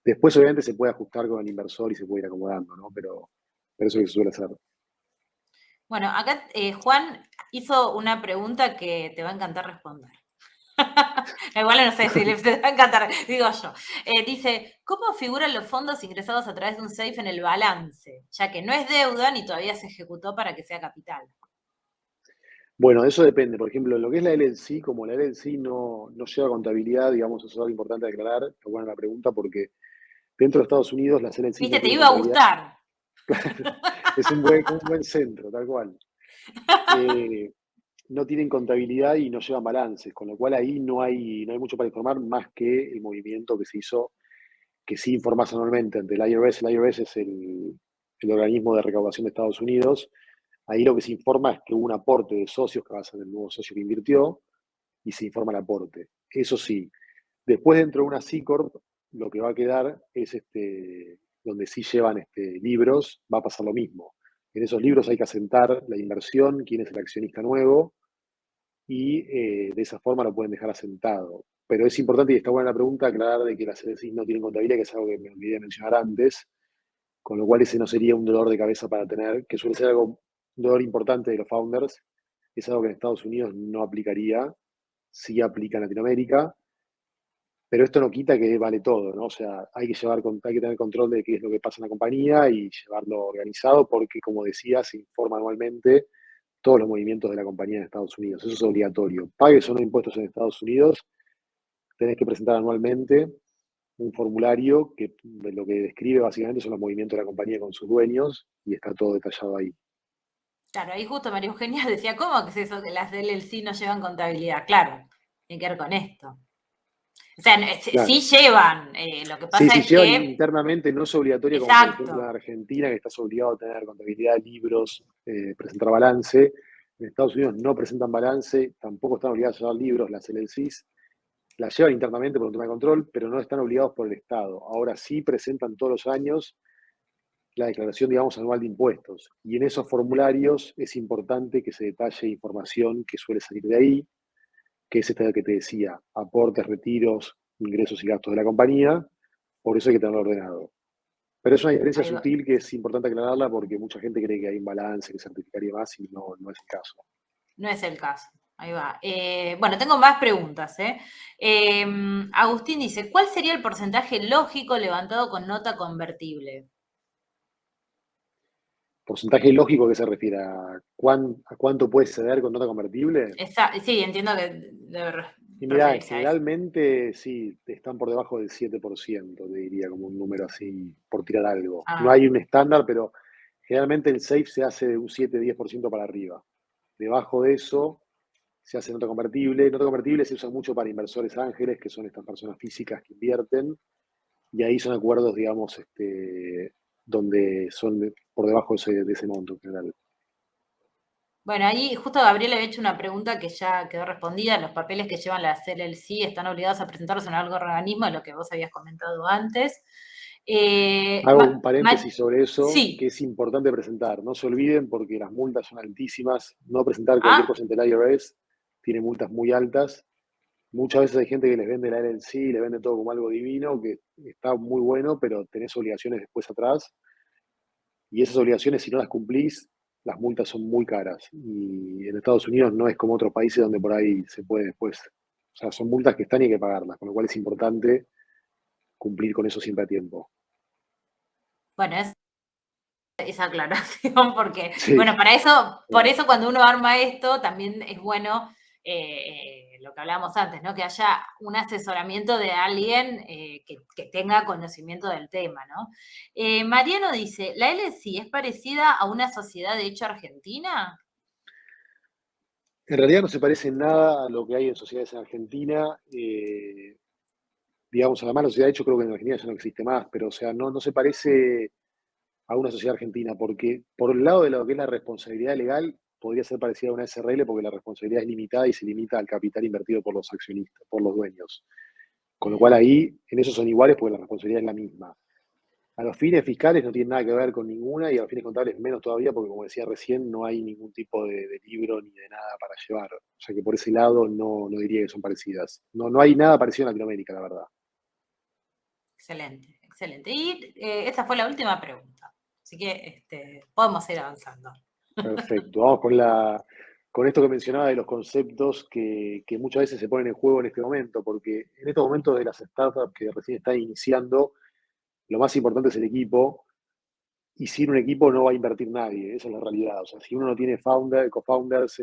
Después, obviamente, se puede ajustar con el inversor y se puede ir acomodando, ¿no? Pero eso es lo que se suele hacer. bueno, acá Juan hizo una pregunta que te va a encantar responder. Igual no sé si le va a encantar, digo yo. Dice, ¿cómo figuran los fondos ingresados a través de un SAFE en el balance? Ya que no es deuda ni todavía se ejecutó para que sea capital. Bueno, eso depende. Por ejemplo, lo que es la LLC, como la LLC no lleva contabilidad, digamos, eso es algo importante de aclarar. Está buena la pregunta porque dentro de Estados Unidos las LLC no Viste, te tienen iba a contabilidad. gustar. Es un buen centro, tal cual. Eh, no tienen contabilidad y no llevan balances, con lo cual ahí no hay mucho para informar más que el movimiento que se hizo, que sí informás anualmente ante el IRS. El IRS es el organismo de recaudación de Estados Unidos. Ahí lo que se informa es que hubo un aporte de socios que va a ser el nuevo socio que invirtió y se informa el aporte. Eso sí, después dentro de una C Corp, lo que va a quedar es donde sí llevan libros, va a pasar lo mismo. En esos libros hay que asentar la inversión, quién es el accionista nuevo, y de esa forma lo pueden dejar asentado. Pero es importante, y está buena la pregunta, aclarar de que las CDCs no tienen contabilidad, que es algo que me olvidé de mencionar antes, con lo cual ese no sería un dolor de cabeza para tener, que suele ser algo, un dolor importante de los founders, es algo que en Estados Unidos no aplicaría, sí aplica en Latinoamérica, pero esto no quita que vale todo, ¿no? O sea, hay que tener control de qué es lo que pasa en la compañía y llevarlo organizado, porque como decía, se informa anualmente todos los movimientos de la compañía en Estados Unidos. Eso es obligatorio. Pagues o no impuestos en Estados Unidos, tenés que presentar anualmente un formulario que lo que describe básicamente son los movimientos de la compañía con sus dueños y está todo detallado ahí. Claro, ahí justo María Eugenia decía, ¿cómo que es eso que las LLC no llevan contabilidad? Claro, tiene que ver con esto. O sea, sí Claro. llevan, lo que Sí, pasa sí, es llevan que, internamente, no es obligatorio como por ejemplo en exacto, Argentina, que estás obligado a tener contabilidad, libros, presentar balance. En Estados Unidos no presentan balance, tampoco están obligados a llevar libros, las LLCs. Las llevan internamente por un tema de control, pero no están obligados por el Estado. Ahora sí presentan todos los años la declaración, digamos, anual de impuestos. Y en esos formularios es importante que se detalle información que suele salir de ahí, que es esta que te decía, aportes, retiros, ingresos y gastos de la compañía. Por eso hay que tenerlo ordenado. Pero es una diferencia ahí va. sutil que es importante aclararla porque mucha gente cree que hay un balance, que certificaría más y no es el caso. No es el caso. Ahí va. Bueno, tengo más preguntas, ¿eh? Agustín dice, ¿cuál sería el porcentaje lógico levantado con nota convertible? ¿Porcentaje lógico a qué se refiere? ¿A cuánto puede ceder con nota convertible? Sí, entiendo que debe Y mirá, referirse a eso. generalmente sí, están por debajo del 7%, te diría, como un número así, por tirar algo. No Ah, hay un estándar, pero generalmente el safe se hace de un 7-10% para arriba. Debajo de eso se hace nota convertible. Nota convertible se usa mucho para inversores ángeles, que son estas personas físicas que invierten, y ahí son acuerdos, digamos, donde son por debajo de ese monto en general. bueno, ahí justo Gabriel había hecho una pregunta que ya quedó respondida. Los papeles que llevan las LLC están obligados a presentarlos en algún organismo, lo que vos habías comentado antes. Hago un paréntesis sobre eso, que Sí. es importante presentar. No se olviden porque las multas son altísimas. No presentar cualquier Ah, cosa ante el IRS tiene multas muy altas. Muchas veces hay gente que les vende la LLC y le vende todo como algo divino, que está muy bueno, pero tenés obligaciones después atrás. Y esas obligaciones, si no las cumplís, las multas son muy caras. Y en Estados Unidos no es como otros países donde por ahí se puede después. O sea, son multas que están y hay que pagarlas, con lo cual es importante cumplir con eso siempre a tiempo. bueno, esa aclaración, porque, Sí, bueno, para eso, por bueno, eso cuando uno arma esto, también es bueno lo que hablábamos antes, ¿no? Que haya un asesoramiento de alguien que tenga conocimiento del tema, ¿no? Mariano dice, ¿la LLC es parecida a una sociedad de hecho argentina? en realidad no se parece en nada a lo que hay en sociedades en Argentina. Digamos, además la sociedad de hecho creo que en Argentina ya no existe más, pero o sea, no se parece a una sociedad argentina, porque por el lado de lo que es la responsabilidad legal, podría ser parecida a una SRL porque la responsabilidad es limitada y se limita al capital invertido por los accionistas, por los dueños. Con lo cual Mm, ahí, en eso son iguales porque la responsabilidad es la misma. A los fines fiscales no tiene nada que ver con ninguna y a los fines contables menos todavía porque, como decía recién, no hay ningún tipo de libro ni de nada para llevar. O sea que por ese lado no diría que son parecidas. No hay nada parecido en Latinoamérica, la verdad. excelente, excelente. Y esa fue la última pregunta. Así que podemos ir avanzando. Perfecto. Vamos con esto que mencionaba de los conceptos que muchas veces se ponen en juego en este momento, porque en estos momentos de las startups que recién están iniciando, lo más importante es el equipo, y sin un equipo no va a invertir nadie, esa es la realidad. O sea, si uno no tiene co-founders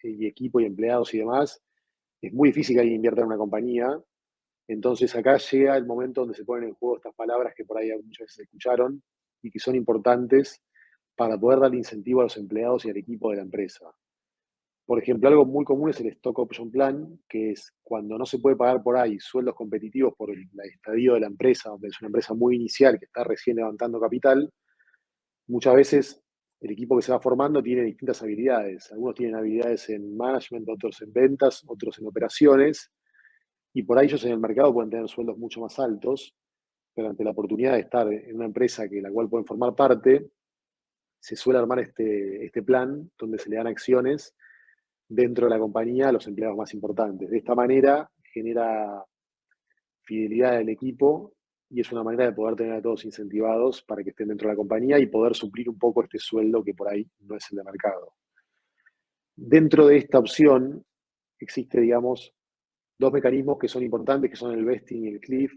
y equipo y empleados y demás, es muy difícil que alguien invierta en una compañía. Entonces acá llega el momento donde se ponen en juego estas palabras que por ahí muchas veces se escucharon y que son importantes para poder dar incentivo a los empleados y al equipo de la empresa. Por ejemplo, algo muy común es el Stock Option Plan, que es cuando no se puede pagar por ahí sueldos competitivos por el estadio de la empresa, donde es una empresa muy inicial que está recién levantando capital. Muchas veces el equipo que se va formando tiene distintas habilidades. Algunos tienen habilidades en management, otros en ventas, otros en operaciones, y por ahí ellos en el mercado pueden tener sueldos mucho más altos, pero ante la oportunidad de estar en una empresa que la cual pueden formar parte, se suele armar este plan donde se le dan acciones dentro de la compañía a los empleados más importantes. De esta manera genera fidelidad del equipo y es una manera de poder tener a todos incentivados para que estén dentro de la compañía y poder suplir un poco este sueldo que por ahí no es el de mercado. Dentro de esta opción existe, digamos, dos mecanismos que son importantes, que son el vesting y el cliff,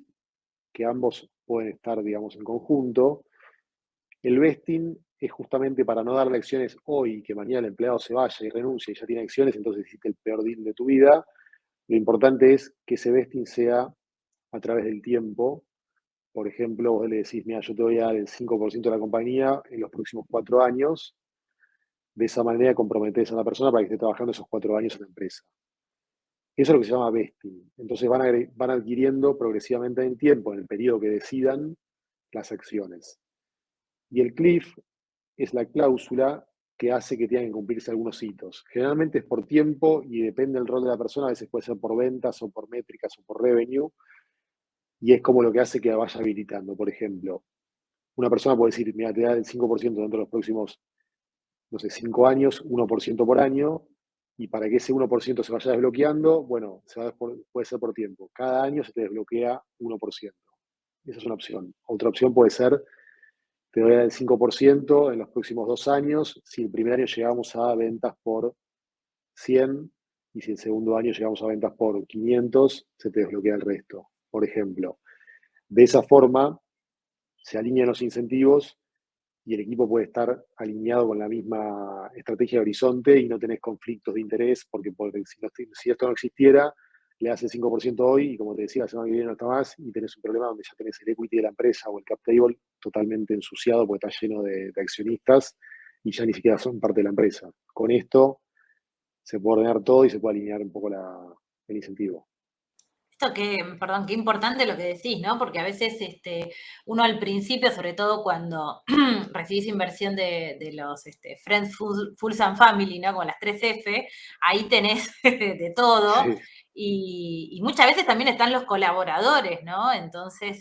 que ambos pueden estar, digamos, en conjunto. El vesting es justamente para no darle acciones hoy y que mañana el empleado se vaya y renuncie y ya tiene acciones, entonces hiciste el peor deal de tu vida. Lo importante es que ese vesting sea a través del tiempo. Por ejemplo, vos le decís, mira, yo te voy a dar el 5% de la compañía en los próximos 4 años. De esa manera comprometés a la persona para que esté trabajando esos 4 años en la empresa. Eso es lo que se llama vesting. Entonces van adquiriendo progresivamente en tiempo, en el periodo que decidan, las acciones. Y el cliff es la cláusula que hace que tengan que cumplirse algunos hitos. Generalmente es por tiempo y depende del rol de la persona, a veces puede ser por ventas o por métricas o por revenue, y es como lo que hace que vaya habilitando. Por ejemplo, una persona puede decir, mira, te da el 5% dentro de los próximos, no sé, 5 años, 1% por año, y para que ese 1% se vaya desbloqueando, bueno, puede ser por tiempo. Cada año se te desbloquea 1%. Esa es una opción. Otra opción puede ser, te doy el 5% en los próximos 2 años. Si el primer año llegamos a ventas por 100, y si el segundo año llegamos a ventas por 500, se te desbloquea el resto, por ejemplo. De esa forma, se alinean los incentivos y el equipo puede estar alineado con la misma estrategia de horizonte y no tenés conflictos de interés, porque si esto no existiera, le das el 5% hoy y como te decía, la semana que viene no está más y tenés un problema donde ya tenés el equity de la empresa o el cap table totalmente ensuciado porque está lleno de accionistas y ya ni siquiera son parte de la empresa. Con esto se puede ordenar todo y se puede alinear un poco el incentivo. Esto que, perdón, qué importante lo que decís, ¿no? Porque a veces uno al principio, sobre todo cuando recibís inversión de los Friends, Fools and Family, ¿no? Con las 3F, ahí tenés de todo. Sí. Y muchas veces también están los colaboradores, ¿no? Entonces,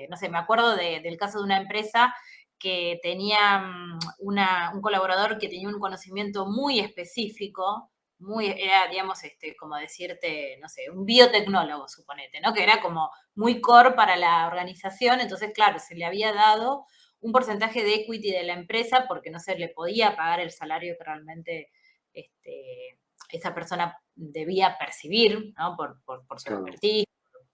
no sé, me acuerdo del caso de una empresa que tenía un colaborador que tenía un conocimiento muy específico, era, digamos, como decirte, no sé, un biotecnólogo, suponete, ¿no? Que era como muy core para la organización, entonces, claro, se le había dado un porcentaje de equity de la empresa porque no se le podía pagar el salario que realmente esa persona debía percibir, ¿no? Por su Claro. expertise,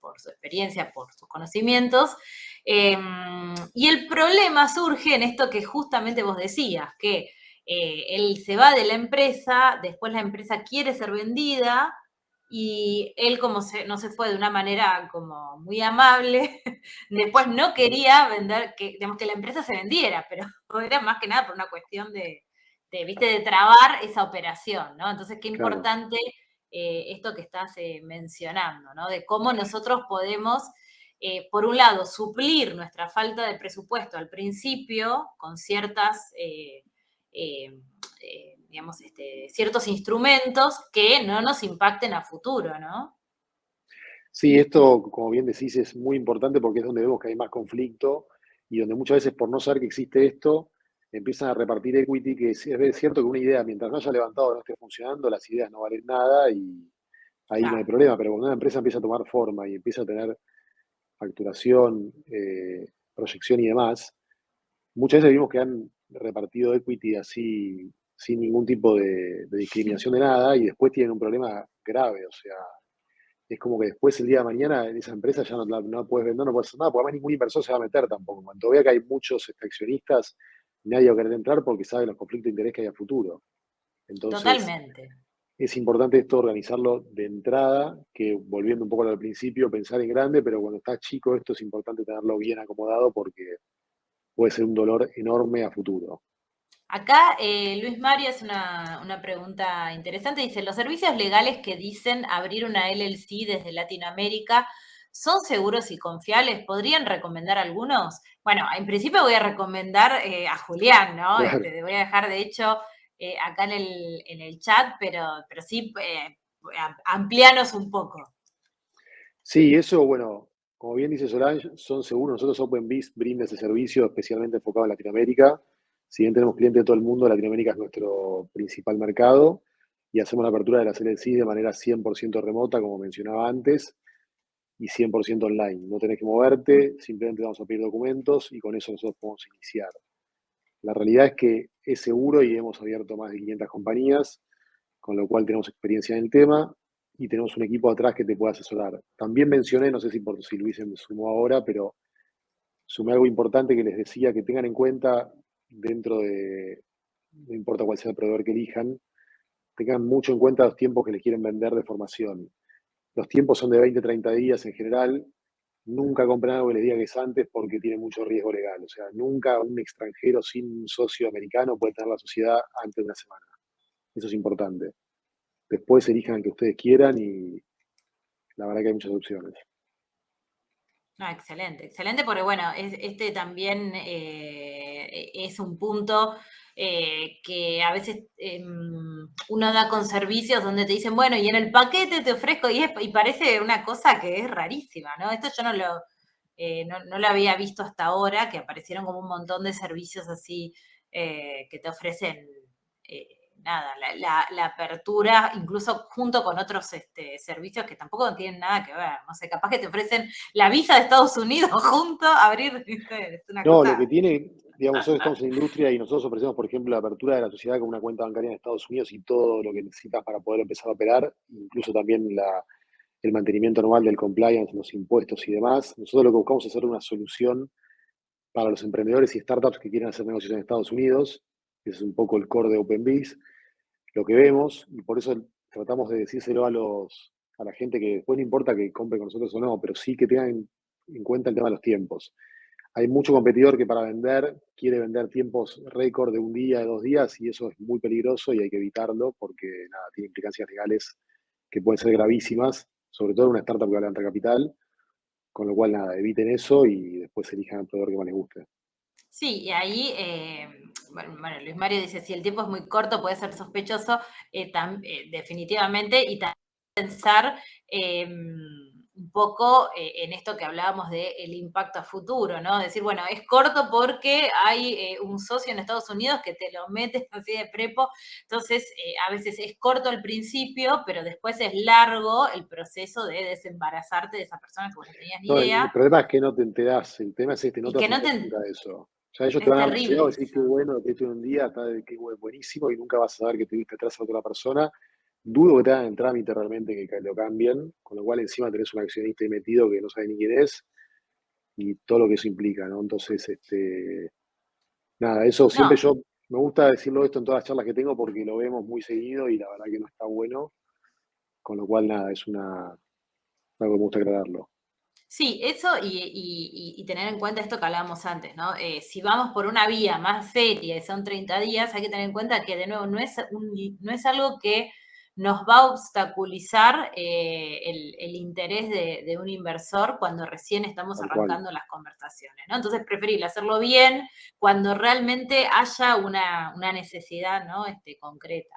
por su experiencia, por sus conocimientos. Y el problema surge en esto que justamente vos decías, que él se va de la empresa, después la empresa quiere ser vendida y él como no se fue de una manera como muy amable, después no quería vender, digamos, que la empresa se vendiera, pero era más que nada por una cuestión ¿viste? De trabar esa operación, ¿no? Entonces, qué Claro. importante esto que estás mencionando, ¿no? De cómo nosotros podemos, por un lado, suplir nuestra falta de presupuesto al principio con ciertas digamos, ciertos instrumentos que no nos impacten a futuro, ¿no? Sí, esto, como bien decís, es muy importante porque es donde vemos que hay más conflicto y donde muchas veces por no saber que existe esto, empiezan a repartir equity, que es cierto que una idea, mientras no haya levantado o no esté funcionando, las ideas no valen nada y ahí no hay Claro, problema, pero cuando una empresa empieza a tomar forma y empieza a tener facturación, proyección y demás, muchas veces vimos que han repartido equity así sin ningún tipo de discriminación de nada y después tienen un problema grave, o sea, es como que después el día de mañana en esa empresa ya no puedes vender, no puedes hacer nada, porque además ningún inversor se va a meter tampoco. Cuando vea que hay muchos accionistas, nadie va a querer entrar porque sabe los conflictos de interés que hay a futuro. Entonces, totalmente. es importante esto organizarlo de entrada, que volviendo un poco al principio, pensar en grande, pero cuando estás chico esto es importante tenerlo bien acomodado porque puede ser un dolor enorme a futuro. Acá Luis Mario hace una pregunta interesante. Dice, ¿los servicios legales que dicen abrir una LLC desde Latinoamérica son seguros y confiables? ¿Podrían recomendar algunos? Bueno, en principio voy a recomendar a Julián, ¿no? Claro. Voy a dejar, de hecho, acá en el chat, pero sí, amplianos un poco. Sí, eso, bueno, como bien dice Solange, son seguros. Nosotros OpenBeast brinda ese servicio especialmente enfocado en Latinoamérica. Si bien tenemos clientes de todo el mundo, Latinoamérica es nuestro principal mercado y hacemos la apertura de las LLC de manera 100% remota, como mencionaba antes, y 100% online. No tenés que moverte, simplemente vamos a pedir documentos y con eso nosotros podemos iniciar. La realidad es que es seguro y hemos abierto más de 500 compañías, con lo cual tenemos experiencia en el tema y tenemos un equipo atrás que te puede asesorar. También mencioné, no sé si Luis se me sumó ahora, pero sumé algo importante que les decía que tengan en cuenta dentro de, no importa cuál sea el proveedor que elijan, tengan mucho en cuenta los tiempos que les quieren vender de formación. Los tiempos son de 20, 30 días en general. Nunca compren algo que les diga que es antes porque tiene mucho riesgo legal. O sea, nunca un extranjero sin un socio americano puede tener la sociedad antes de una semana. Eso es importante. Después elijan el que ustedes quieran y la verdad que hay muchas opciones. No, excelente, excelente, porque bueno, también es un punto que a veces uno da con servicios donde te dicen, bueno, y en el paquete te ofrezco, y parece una cosa que es rarísima, ¿no? Esto yo no lo había visto hasta ahora, que aparecieron como un montón de servicios así que te ofrecen nada, la apertura, incluso junto con otros servicios que tampoco tienen nada que ver. No sé, capaz que te ofrecen la visa de Estados Unidos junto a abrir, ¿viste? Es una No, lo cosa. que tiene, digamos, nosotros estamos en la industria y nosotros ofrecemos, por ejemplo, la apertura de la sociedad con una cuenta bancaria en Estados Unidos y todo lo que necesitas para poder empezar a operar, incluso también el mantenimiento anual del compliance, los impuestos y demás. Nosotros lo que buscamos es hacer una solución para los emprendedores y startups que quieren hacer negocios en Estados Unidos. Ese es un poco el core de OpenBiz. Lo que vemos, y por eso tratamos de decírselo a la gente que después no importa que compre con nosotros o no, pero sí que tengan en cuenta el tema de los tiempos. Hay mucho competidor que para vender quiere vender tiempos récord de un día, de 2 días, y eso es muy peligroso y hay que evitarlo porque nada, tiene implicancias legales que pueden ser gravísimas, sobre todo en una startup que va a levantar capital, con lo cual nada, eviten eso y después elijan el proveedor que más les guste. Sí, y ahí, bueno, Luis Mario dice, si el tiempo es muy corto puede ser sospechoso, definitivamente, y también pensar un poco en esto que hablábamos del impacto a futuro, ¿no? Decir, bueno, es corto porque hay un socio en Estados Unidos que te lo metes así de prepo, entonces a veces es corto al principio, pero después es largo el proceso de desembarazarte de esa persona que vos no tenías ni No, el idea, problema es que no te enterás, el tema es este, no y te vas que a no enterar te... nunca de eso. O sea, ellos te Es van a dar la sociedad, terrible decir qué eso. bueno que esto en un día, está qué buenísimo, y nunca vas a saber que tuviste atrás a otra persona. Dudo que te hagan el trámite realmente que lo cambien, con lo cual encima tenés un accionista ahí metido que no sabe ni quién es y todo lo que eso implica, ¿no? Entonces, nada, eso siempre No, yo, me gusta decirlo esto en todas las charlas que tengo porque lo vemos muy seguido y la verdad que no está bueno, con lo cual nada, algo que me gusta aclararlo. sí, eso y tener en cuenta esto que hablábamos antes, ¿no? Si vamos por una vía más seria y son 30 días, hay que tener en cuenta que, de nuevo, no es algo que nos va a obstaculizar el interés de un inversor cuando recién estamos Tal cual, arrancando las conversaciones, ¿no? Entonces, preferible hacerlo bien cuando realmente haya una necesidad, ¿no? Concreta.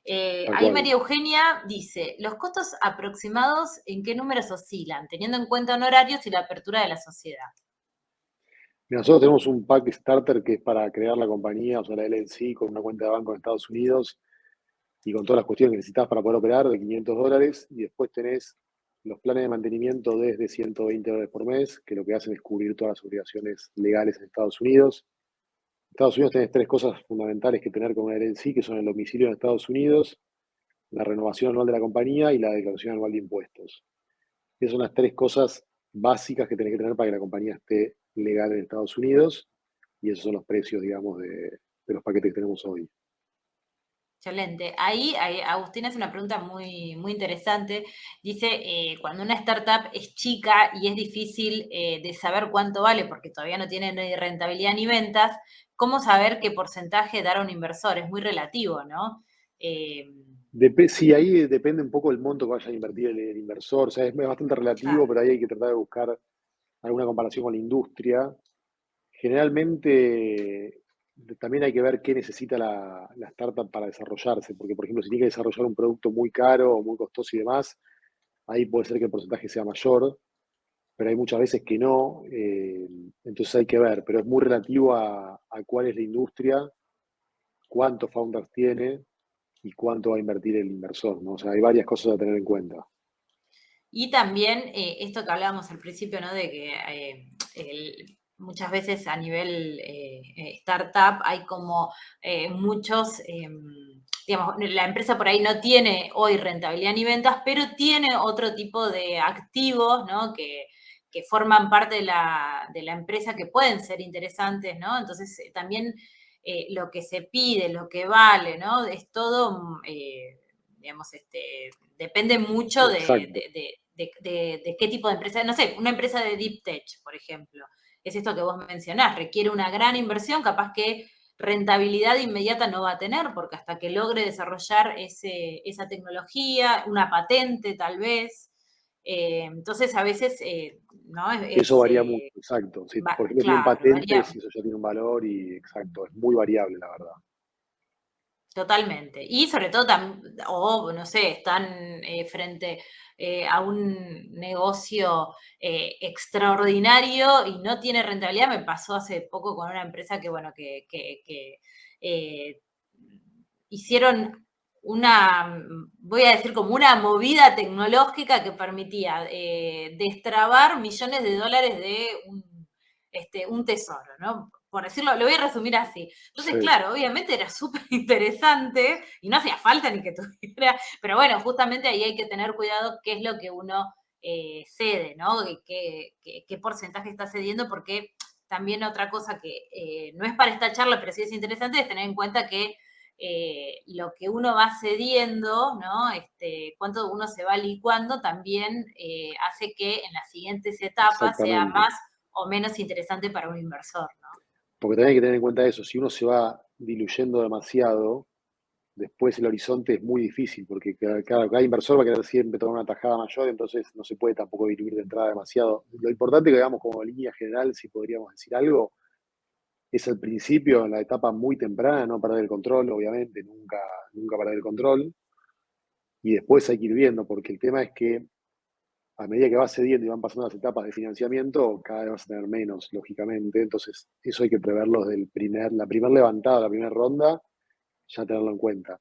tal Ahí cual. María Eugenia dice, ¿los costos aproximados en qué números oscilan, teniendo en cuenta honorarios y la apertura de la sociedad? Mira, nosotros tenemos un pack starter que es para crear la compañía, o sea, la LLC, con una cuenta de banco en Estados Unidos y con todas las cuestiones que necesitas para poder operar de $500. Y después tenés los planes de mantenimiento desde $120 por mes, que lo que hacen es cubrir todas las obligaciones legales en Estados Unidos. En Estados Unidos tenés tres cosas fundamentales que tener con una LLC, que son el domicilio en Estados Unidos, la renovación anual de la compañía y la declaración anual de impuestos. Esas son las tres cosas básicas que tenés que tener para que la compañía esté legal en Estados Unidos y esos son los precios, digamos, de los paquetes que tenemos hoy. Excelente. Ahí Agustín hace una pregunta muy, muy interesante. Dice, cuando una startup es chica y es difícil de saber cuánto vale porque todavía no tiene ni rentabilidad ni ventas, ¿cómo saber qué porcentaje dar a un inversor? Es muy relativo, ¿no? Eh, Sí, ahí depende un poco el monto que vaya a invertir el inversor, o sea, es bastante relativo, claro. pero ahí hay que tratar de buscar alguna comparación con la industria. Generalmente también hay que ver qué necesita la startup para desarrollarse, porque por ejemplo, si tiene que desarrollar un producto muy caro o muy costoso y demás, ahí puede ser que el porcentaje sea mayor, pero hay muchas veces que no, entonces hay que ver, pero es muy relativo a cuál es la industria, cuántos founders tiene y cuánto va a invertir el inversor, ¿no? O sea, hay varias cosas a tener en cuenta. Y también esto que hablábamos al principio, ¿no? De que muchas veces a nivel startup hay como muchos, digamos, la empresa por ahí no tiene hoy rentabilidad ni ventas, pero tiene otro tipo de activos, ¿no? Que forman parte de la empresa que pueden ser interesantes, ¿no? Entonces también lo que se pide, lo que vale, ¿no? Es todo, digamos, depende mucho Exacto. de qué tipo de empresa. No sé, una empresa de deep tech, por ejemplo, es esto que vos mencionás, requiere una gran inversión, capaz que rentabilidad inmediata no va a tener, porque hasta que logre desarrollar esa tecnología, una patente tal vez. Entonces, a veces, ¿no? Eso varía mucho, exacto. Si, por ejemplo, tienen Claro, patentes y eso ya tiene un valor y exacto, es muy variable, la verdad. totalmente. Y sobre todo, o no sé, están frente a un negocio extraordinario y no tiene rentabilidad. Me pasó hace poco con una empresa que, bueno, que eh, hicieron voy a decir, como una movida tecnológica que permitía destrabar millones de dólares de un tesoro, ¿no? por decirlo, lo voy a resumir así. Entonces, Sí, claro, obviamente era súper interesante y no hacía falta ni que tuviera, pero bueno, justamente ahí hay que tener cuidado qué es lo que uno cede, ¿no? Qué porcentaje está cediendo, porque también otra cosa que no es para esta charla, pero sí es interesante, es tener en cuenta que lo que uno va cediendo, ¿no? Cuánto uno se va licuando, también hace que en las siguientes etapas sea exactamente. más o menos interesante para un inversor, ¿no? Porque también hay que tener en cuenta eso, si uno se va diluyendo demasiado, después el horizonte es muy difícil, porque cada inversor va a querer siempre tomar una tajada mayor, entonces no se puede tampoco diluir de entrada demasiado. Lo importante que veamos como línea general, si podríamos decir algo, es al principio, en la etapa muy temprana, no perder el control, obviamente, nunca perder el control, y después hay que ir viendo, porque el tema es que a medida que vas cediendo y van pasando las etapas de financiamiento, cada vez vas a tener menos, lógicamente, entonces eso hay que preverlo desde la primera levantada, la primera ronda, ya tenerlo en cuenta.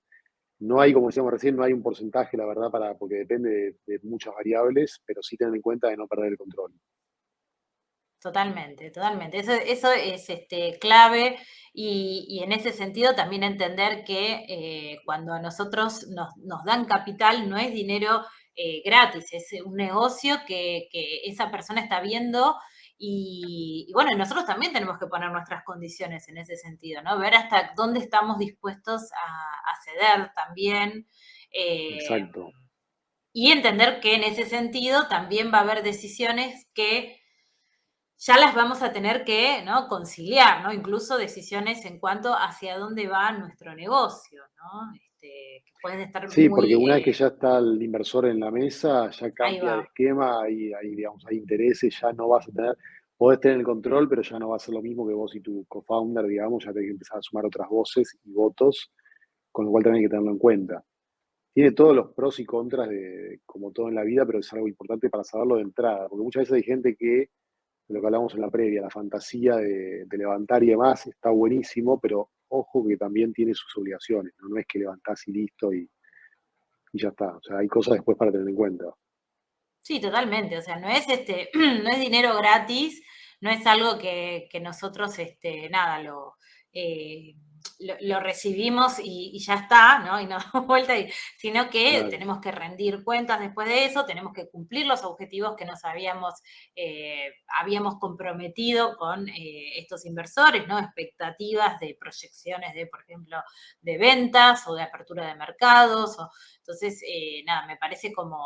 No hay, como decíamos recién, no hay un porcentaje, la verdad, porque depende de muchas variables, pero sí tener en cuenta de no perder el control. Totalmente, totalmente. Eso es clave y en ese sentido también entender que cuando a nosotros nos dan capital no es dinero gratis, es un negocio que esa persona está viendo y bueno, nosotros también tenemos que poner nuestras condiciones en ese sentido, ¿no? Ver hasta dónde estamos dispuestos a ceder también. eh, Exacto. y entender que en ese sentido también va a haber decisiones que ya las vamos a tener que, ¿no? Conciliar, ¿no? Incluso decisiones en cuanto hacia dónde va nuestro negocio, ¿no? Que pueden estar Sí, porque muy, una vez que ya está el inversor en la mesa, ya ahí cambia el va. esquema, digamos, hay intereses, ya no vas a tener, podés tener el control, pero ya no va a ser lo mismo que vos y tu co-founder, digamos, ya tenés que empezar a sumar otras voces y votos, con lo cual también hay que tenerlo en cuenta. Tiene todos los pros y contras como todo en la vida, pero es algo importante para saberlo de entrada, porque muchas veces hay gente que, de lo que hablamos en la previa, la fantasía de levantar y demás está buenísimo, pero ojo que también tiene sus obligaciones, ¿no? No es que levantás y listo y ya está. O sea, hay cosas después para tener en cuenta. Sí, totalmente. O sea, no es no es dinero gratis, no es algo que nosotros, nada, eh, lo recibimos y ya está, ¿no? Y nos damos vuelta, sino que Claro. tenemos que rendir cuentas después de eso, tenemos que cumplir los objetivos que nos habíamos comprometido con estos inversores, ¿no? Expectativas de proyecciones de, por ejemplo, de ventas o de apertura de mercados. Entonces, nada, me parece como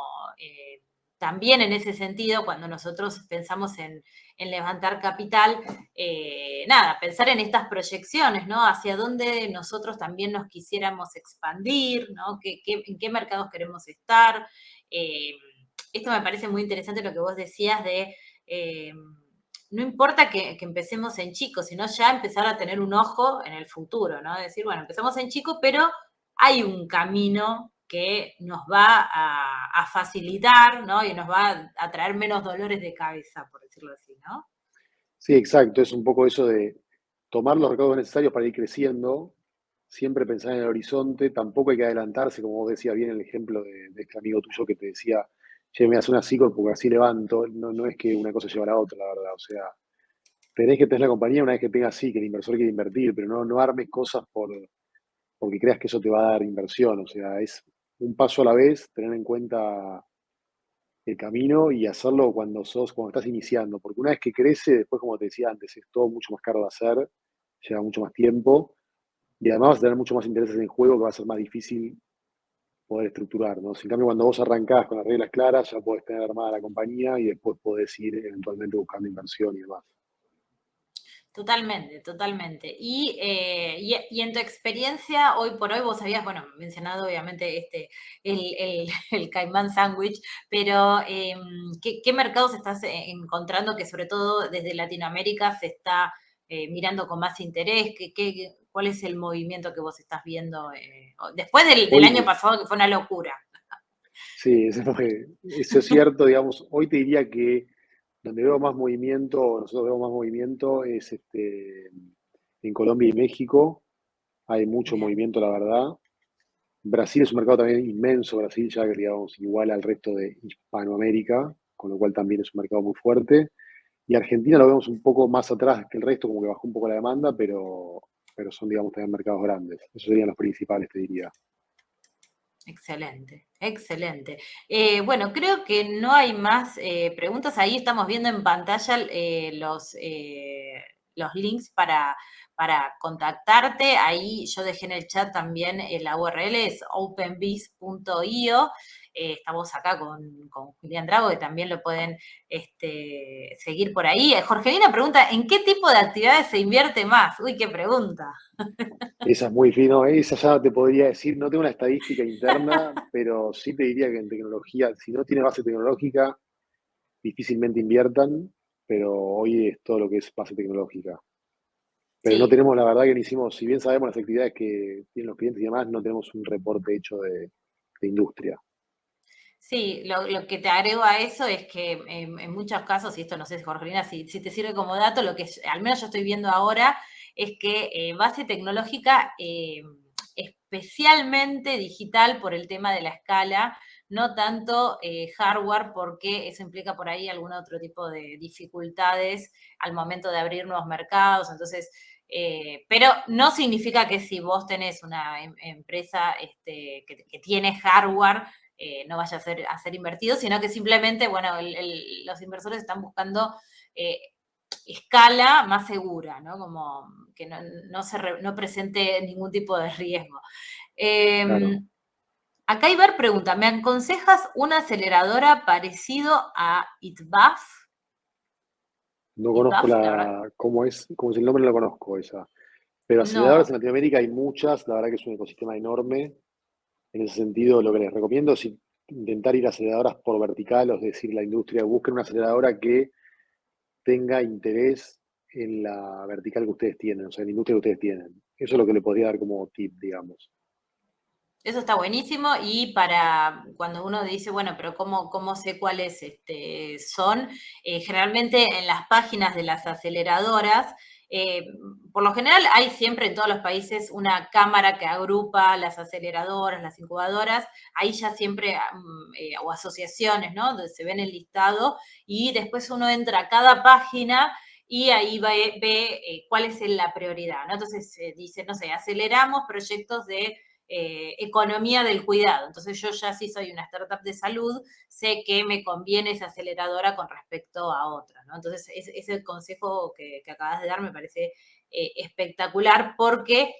también en ese sentido, cuando nosotros pensamos en levantar capital, nada, pensar en estas proyecciones, ¿no? Hacia dónde nosotros también nos quisiéramos expandir, ¿no? En qué mercados queremos estar. Eh, Esto me parece muy interesante lo que vos decías de, no importa que empecemos en chico, sino ya empezar a tener un ojo en el futuro, ¿no? Decir, bueno, empezamos en chico, pero hay un camino que nos va a facilitar, ¿no? Y nos va a traer menos dolores de cabeza, por decirlo así, ¿no? Sí, exacto. Es un poco eso de tomar los recaudos necesarios para ir creciendo, siempre pensar en el horizonte, tampoco hay que adelantarse, como vos decías bien el ejemplo de este amigo tuyo que te decía, che, me hace una psico porque así levanto. No, no es que una cosa lleva a la otra, la verdad. O sea, tenés que tener la compañía una vez que tengas sí, que el inversor quiere invertir, pero no armes cosas porque creas que eso te va a dar inversión. O sea, es un paso a la vez, tener en cuenta el camino y hacerlo cuando estás iniciando, porque una vez que crece, después, como te decía antes, es todo mucho más caro de hacer, lleva mucho más tiempo y además vas a tener mucho más intereses en juego que va a ser más difícil poder estructurar, ¿no? Si en cambio, cuando vos arrancás con las reglas claras, ya podés tener armada la compañía y después podés ir eventualmente buscando inversión y demás. Totalmente, totalmente. Y en tu experiencia, hoy por hoy, vos habías, bueno, mencionado obviamente el caimán sándwich, pero ¿qué mercados estás encontrando que sobre todo desde Latinoamérica se está mirando con más interés? ¿Cuál es el movimiento que vos estás viendo después del año Hoy, pasado que fue una locura? sí, eso es cierto, digamos, hoy te diría que donde veo más movimiento, nosotros vemos más movimiento, es en Colombia y México. Hay mucho Bien, movimiento, la verdad. Brasil es un mercado también inmenso, Brasil ya, digamos, igual al resto de Hispanoamérica, con lo cual también es un mercado muy fuerte. Y Argentina lo vemos un poco más atrás que el resto, como que bajó un poco la demanda, pero son, digamos, también mercados grandes. Esos serían los principales, te diría. Excelente, excelente. Bueno, creo que no hay más preguntas. Ahí estamos viendo en pantalla los links para contactarte. Ahí yo dejé en el chat también la URL, es openbiz.io. Estamos acá con Julián Drago, que también lo pueden seguir por ahí. Jorgelina pregunta, ¿en qué tipo de actividades se invierte más? Uy, qué pregunta. Esa es muy fino, esa ya te podría decir, no tengo una estadística interna, pero sí te diría que en tecnología, si no tiene base tecnológica, difícilmente inviertan, pero hoy es todo lo que es base tecnológica. Pero no Sí. tenemos, la verdad que no hicimos, si bien sabemos las actividades que tienen los clientes y demás, no tenemos un reporte hecho de industria. Sí, lo que te agrego a eso es que en muchos casos, y esto no sé, Jorgelina, si te sirve como dato, lo que al menos yo estoy viendo ahora es que base tecnológica, especialmente digital por el tema de la escala, no tanto hardware, porque eso implica por ahí algún otro tipo de dificultades al momento de abrir nuevos mercados. Entonces, pero no significa que si vos tenés una empresa que tiene hardware, no vaya a ser invertido, sino que simplemente, bueno, los inversores están buscando escala más segura, ¿no? Como que no presente ningún tipo de riesgo. Claro. Acá Iber pregunta, ¿me aconsejas una aceleradora parecido a ITBAF? No conozco ITBAF, la verdad, cómo es el nombre, no lo conozco esa. Pero aceleradoras en no. Latinoamérica hay muchas, la verdad que es un ecosistema enorme. En ese sentido, lo que les recomiendo es intentar ir a aceleradoras por vertical, es decir, la industria, busquen una aceleradora que tenga interés en la vertical que ustedes tienen, o sea, en la industria que ustedes tienen. Eso es lo que le podría dar como tip, digamos. Eso está buenísimo y para cuando uno dice, bueno, pero ¿cómo sé cuáles son? Generalmente en las páginas de las aceleradoras, eh, por lo general hay siempre en todos los países una cámara que agrupa las aceleradoras, las incubadoras, ahí ya siempre, o asociaciones, ¿no? Donde se ven el listado y después uno entra a cada página y ahí ve cuál es la prioridad, ¿no? Entonces dice, no sé, aceleramos proyectos de economía del cuidado. Entonces yo ya si soy una startup de salud, sé que me conviene esa aceleradora con respecto a otra, ¿no? Entonces ese consejo que acabas de dar me parece espectacular porque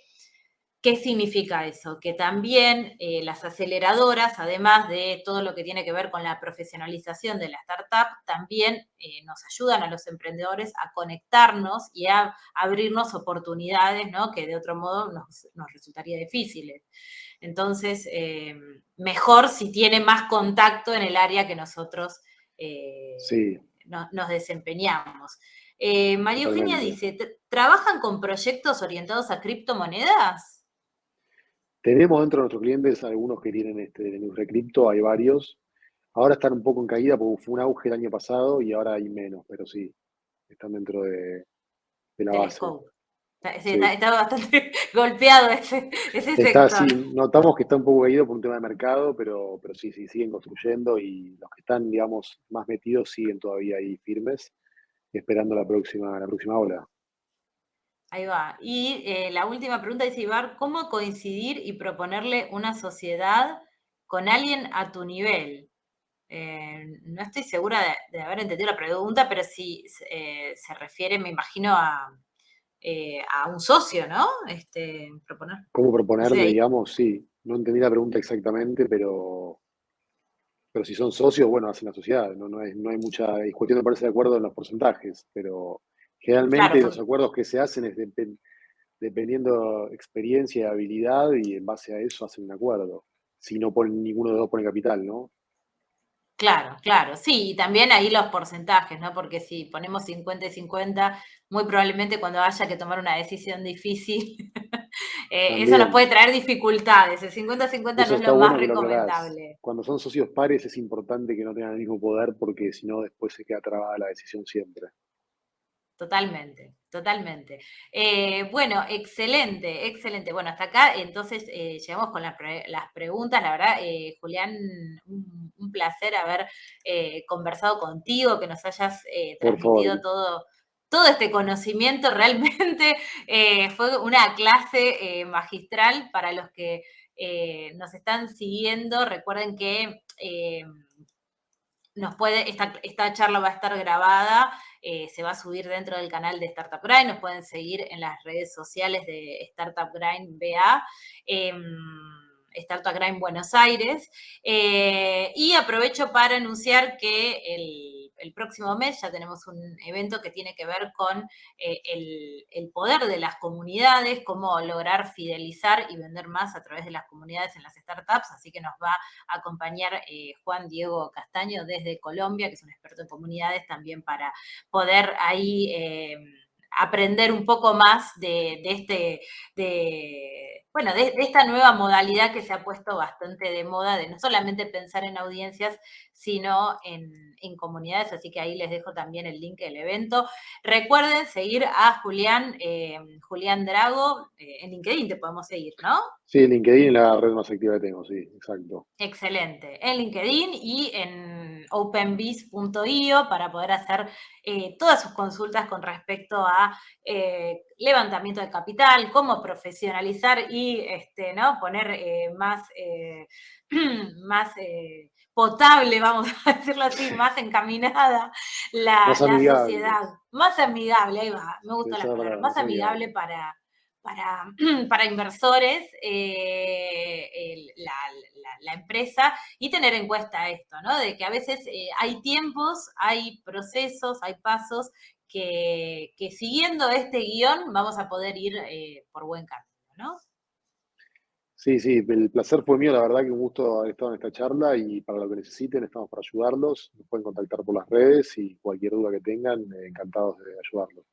¿qué significa eso? Que también las aceleradoras, además de todo lo que tiene que ver con la profesionalización de la startup, también nos ayudan a los emprendedores a conectarnos y a abrirnos oportunidades, ¿no? Que de otro modo nos resultaría difíciles. Entonces, mejor si tiene más contacto en el área que nosotros Sí, nos desempeñamos. María Eugenia totalmente. dice, ¿trabajan con proyectos orientados a criptomonedas? Tenemos dentro de nuestros clientes algunos que tienen de la industria cripto, hay varios. Ahora están un poco en caída porque fue un auge el año pasado y ahora hay menos, pero sí, están dentro de la Del base. scope. Sí, Sí. está bastante golpeado ese Está sector. así, notamos que está un poco caído por un tema de mercado, pero sí, sí, siguen construyendo y los que están, digamos, más metidos siguen todavía ahí firmes, esperando la próxima ola. Ahí va. Y la última pregunta dice, Ibar, ¿cómo coincidir y proponerle una sociedad con alguien a tu nivel? No estoy segura de haber entendido la pregunta, pero sí se refiere, me imagino, a un socio, ¿no? Proponer. ¿Cómo No sé, proponerle, ahí. digamos? Sí, no entendí la pregunta exactamente, pero si son socios, bueno, hacen la sociedad, no hay mucha, es cuestión de ponerse de acuerdo en los porcentajes, pero Claro, generalmente los acuerdos que se hacen es dependiendo experiencia y habilidad y en base a eso hacen un acuerdo. Si no ponen, ninguno de los dos pone capital, ¿no? claro, claro, sí, y también ahí los porcentajes, ¿no? Porque si ponemos 50 y 50, muy probablemente cuando haya que tomar una decisión difícil, eso nos puede También, traer dificultades. El 50-50 no eso es está lo más bueno que lo aclarás. recomendable. Cuando son socios pares es importante que no tengan el mismo poder porque si no después se queda trabada la decisión siempre. Totalmente, totalmente. Bueno, excelente, excelente. Bueno, hasta acá entonces llegamos con las preguntas. La verdad, Julián, un placer haber conversado contigo, que nos hayas Por transmitido favor, todo este conocimiento. Realmente fue una clase magistral para los que nos están siguiendo. Recuerden que esta charla va a estar grabada, se va a subir dentro del canal de Startup Grind, nos pueden seguir en las redes sociales de Startup Grind BA, Startup Grind Buenos Aires, y aprovecho para anunciar que el próximo mes ya tenemos un evento que tiene que ver con el poder de las comunidades, cómo lograr fidelizar y vender más a través de las comunidades en las startups, así que nos va acompañar Juan Diego Castaño desde Colombia, que es un experto en comunidades, también para poder ahí aprender un poco más de esta nueva modalidad que se ha puesto bastante de moda, de no solamente pensar en audiencias, sino en comunidades, así que ahí les dejo también el link del evento. Recuerden seguir a Julián, Julián Drago, en LinkedIn te podemos seguir, ¿no? sí, LinkedIn es la red más activa que tengo, sí, exacto. Excelente. En LinkedIn y en openbiz.io para poder hacer todas sus consultas con respecto a levantamiento de capital, cómo profesionalizar y ¿no? Poner más potable, vamos a decirlo así, más encaminada Más la amigable, sociedad, más amigable, ahí va, me sí, gusta esa es la la palabra, palabra, más más amigable amigable. para, para inversores, la empresa, y tener en cuenta esto, ¿no? De que a veces hay tiempos, hay procesos, hay pasos que siguiendo este guión vamos a poder ir por buen camino, ¿no? Sí, sí, el placer fue mío, la verdad que un gusto haber estado en esta charla y para lo que necesiten estamos para ayudarlos. Nos pueden contactar por las redes y cualquier duda que tengan, encantados de ayudarlos.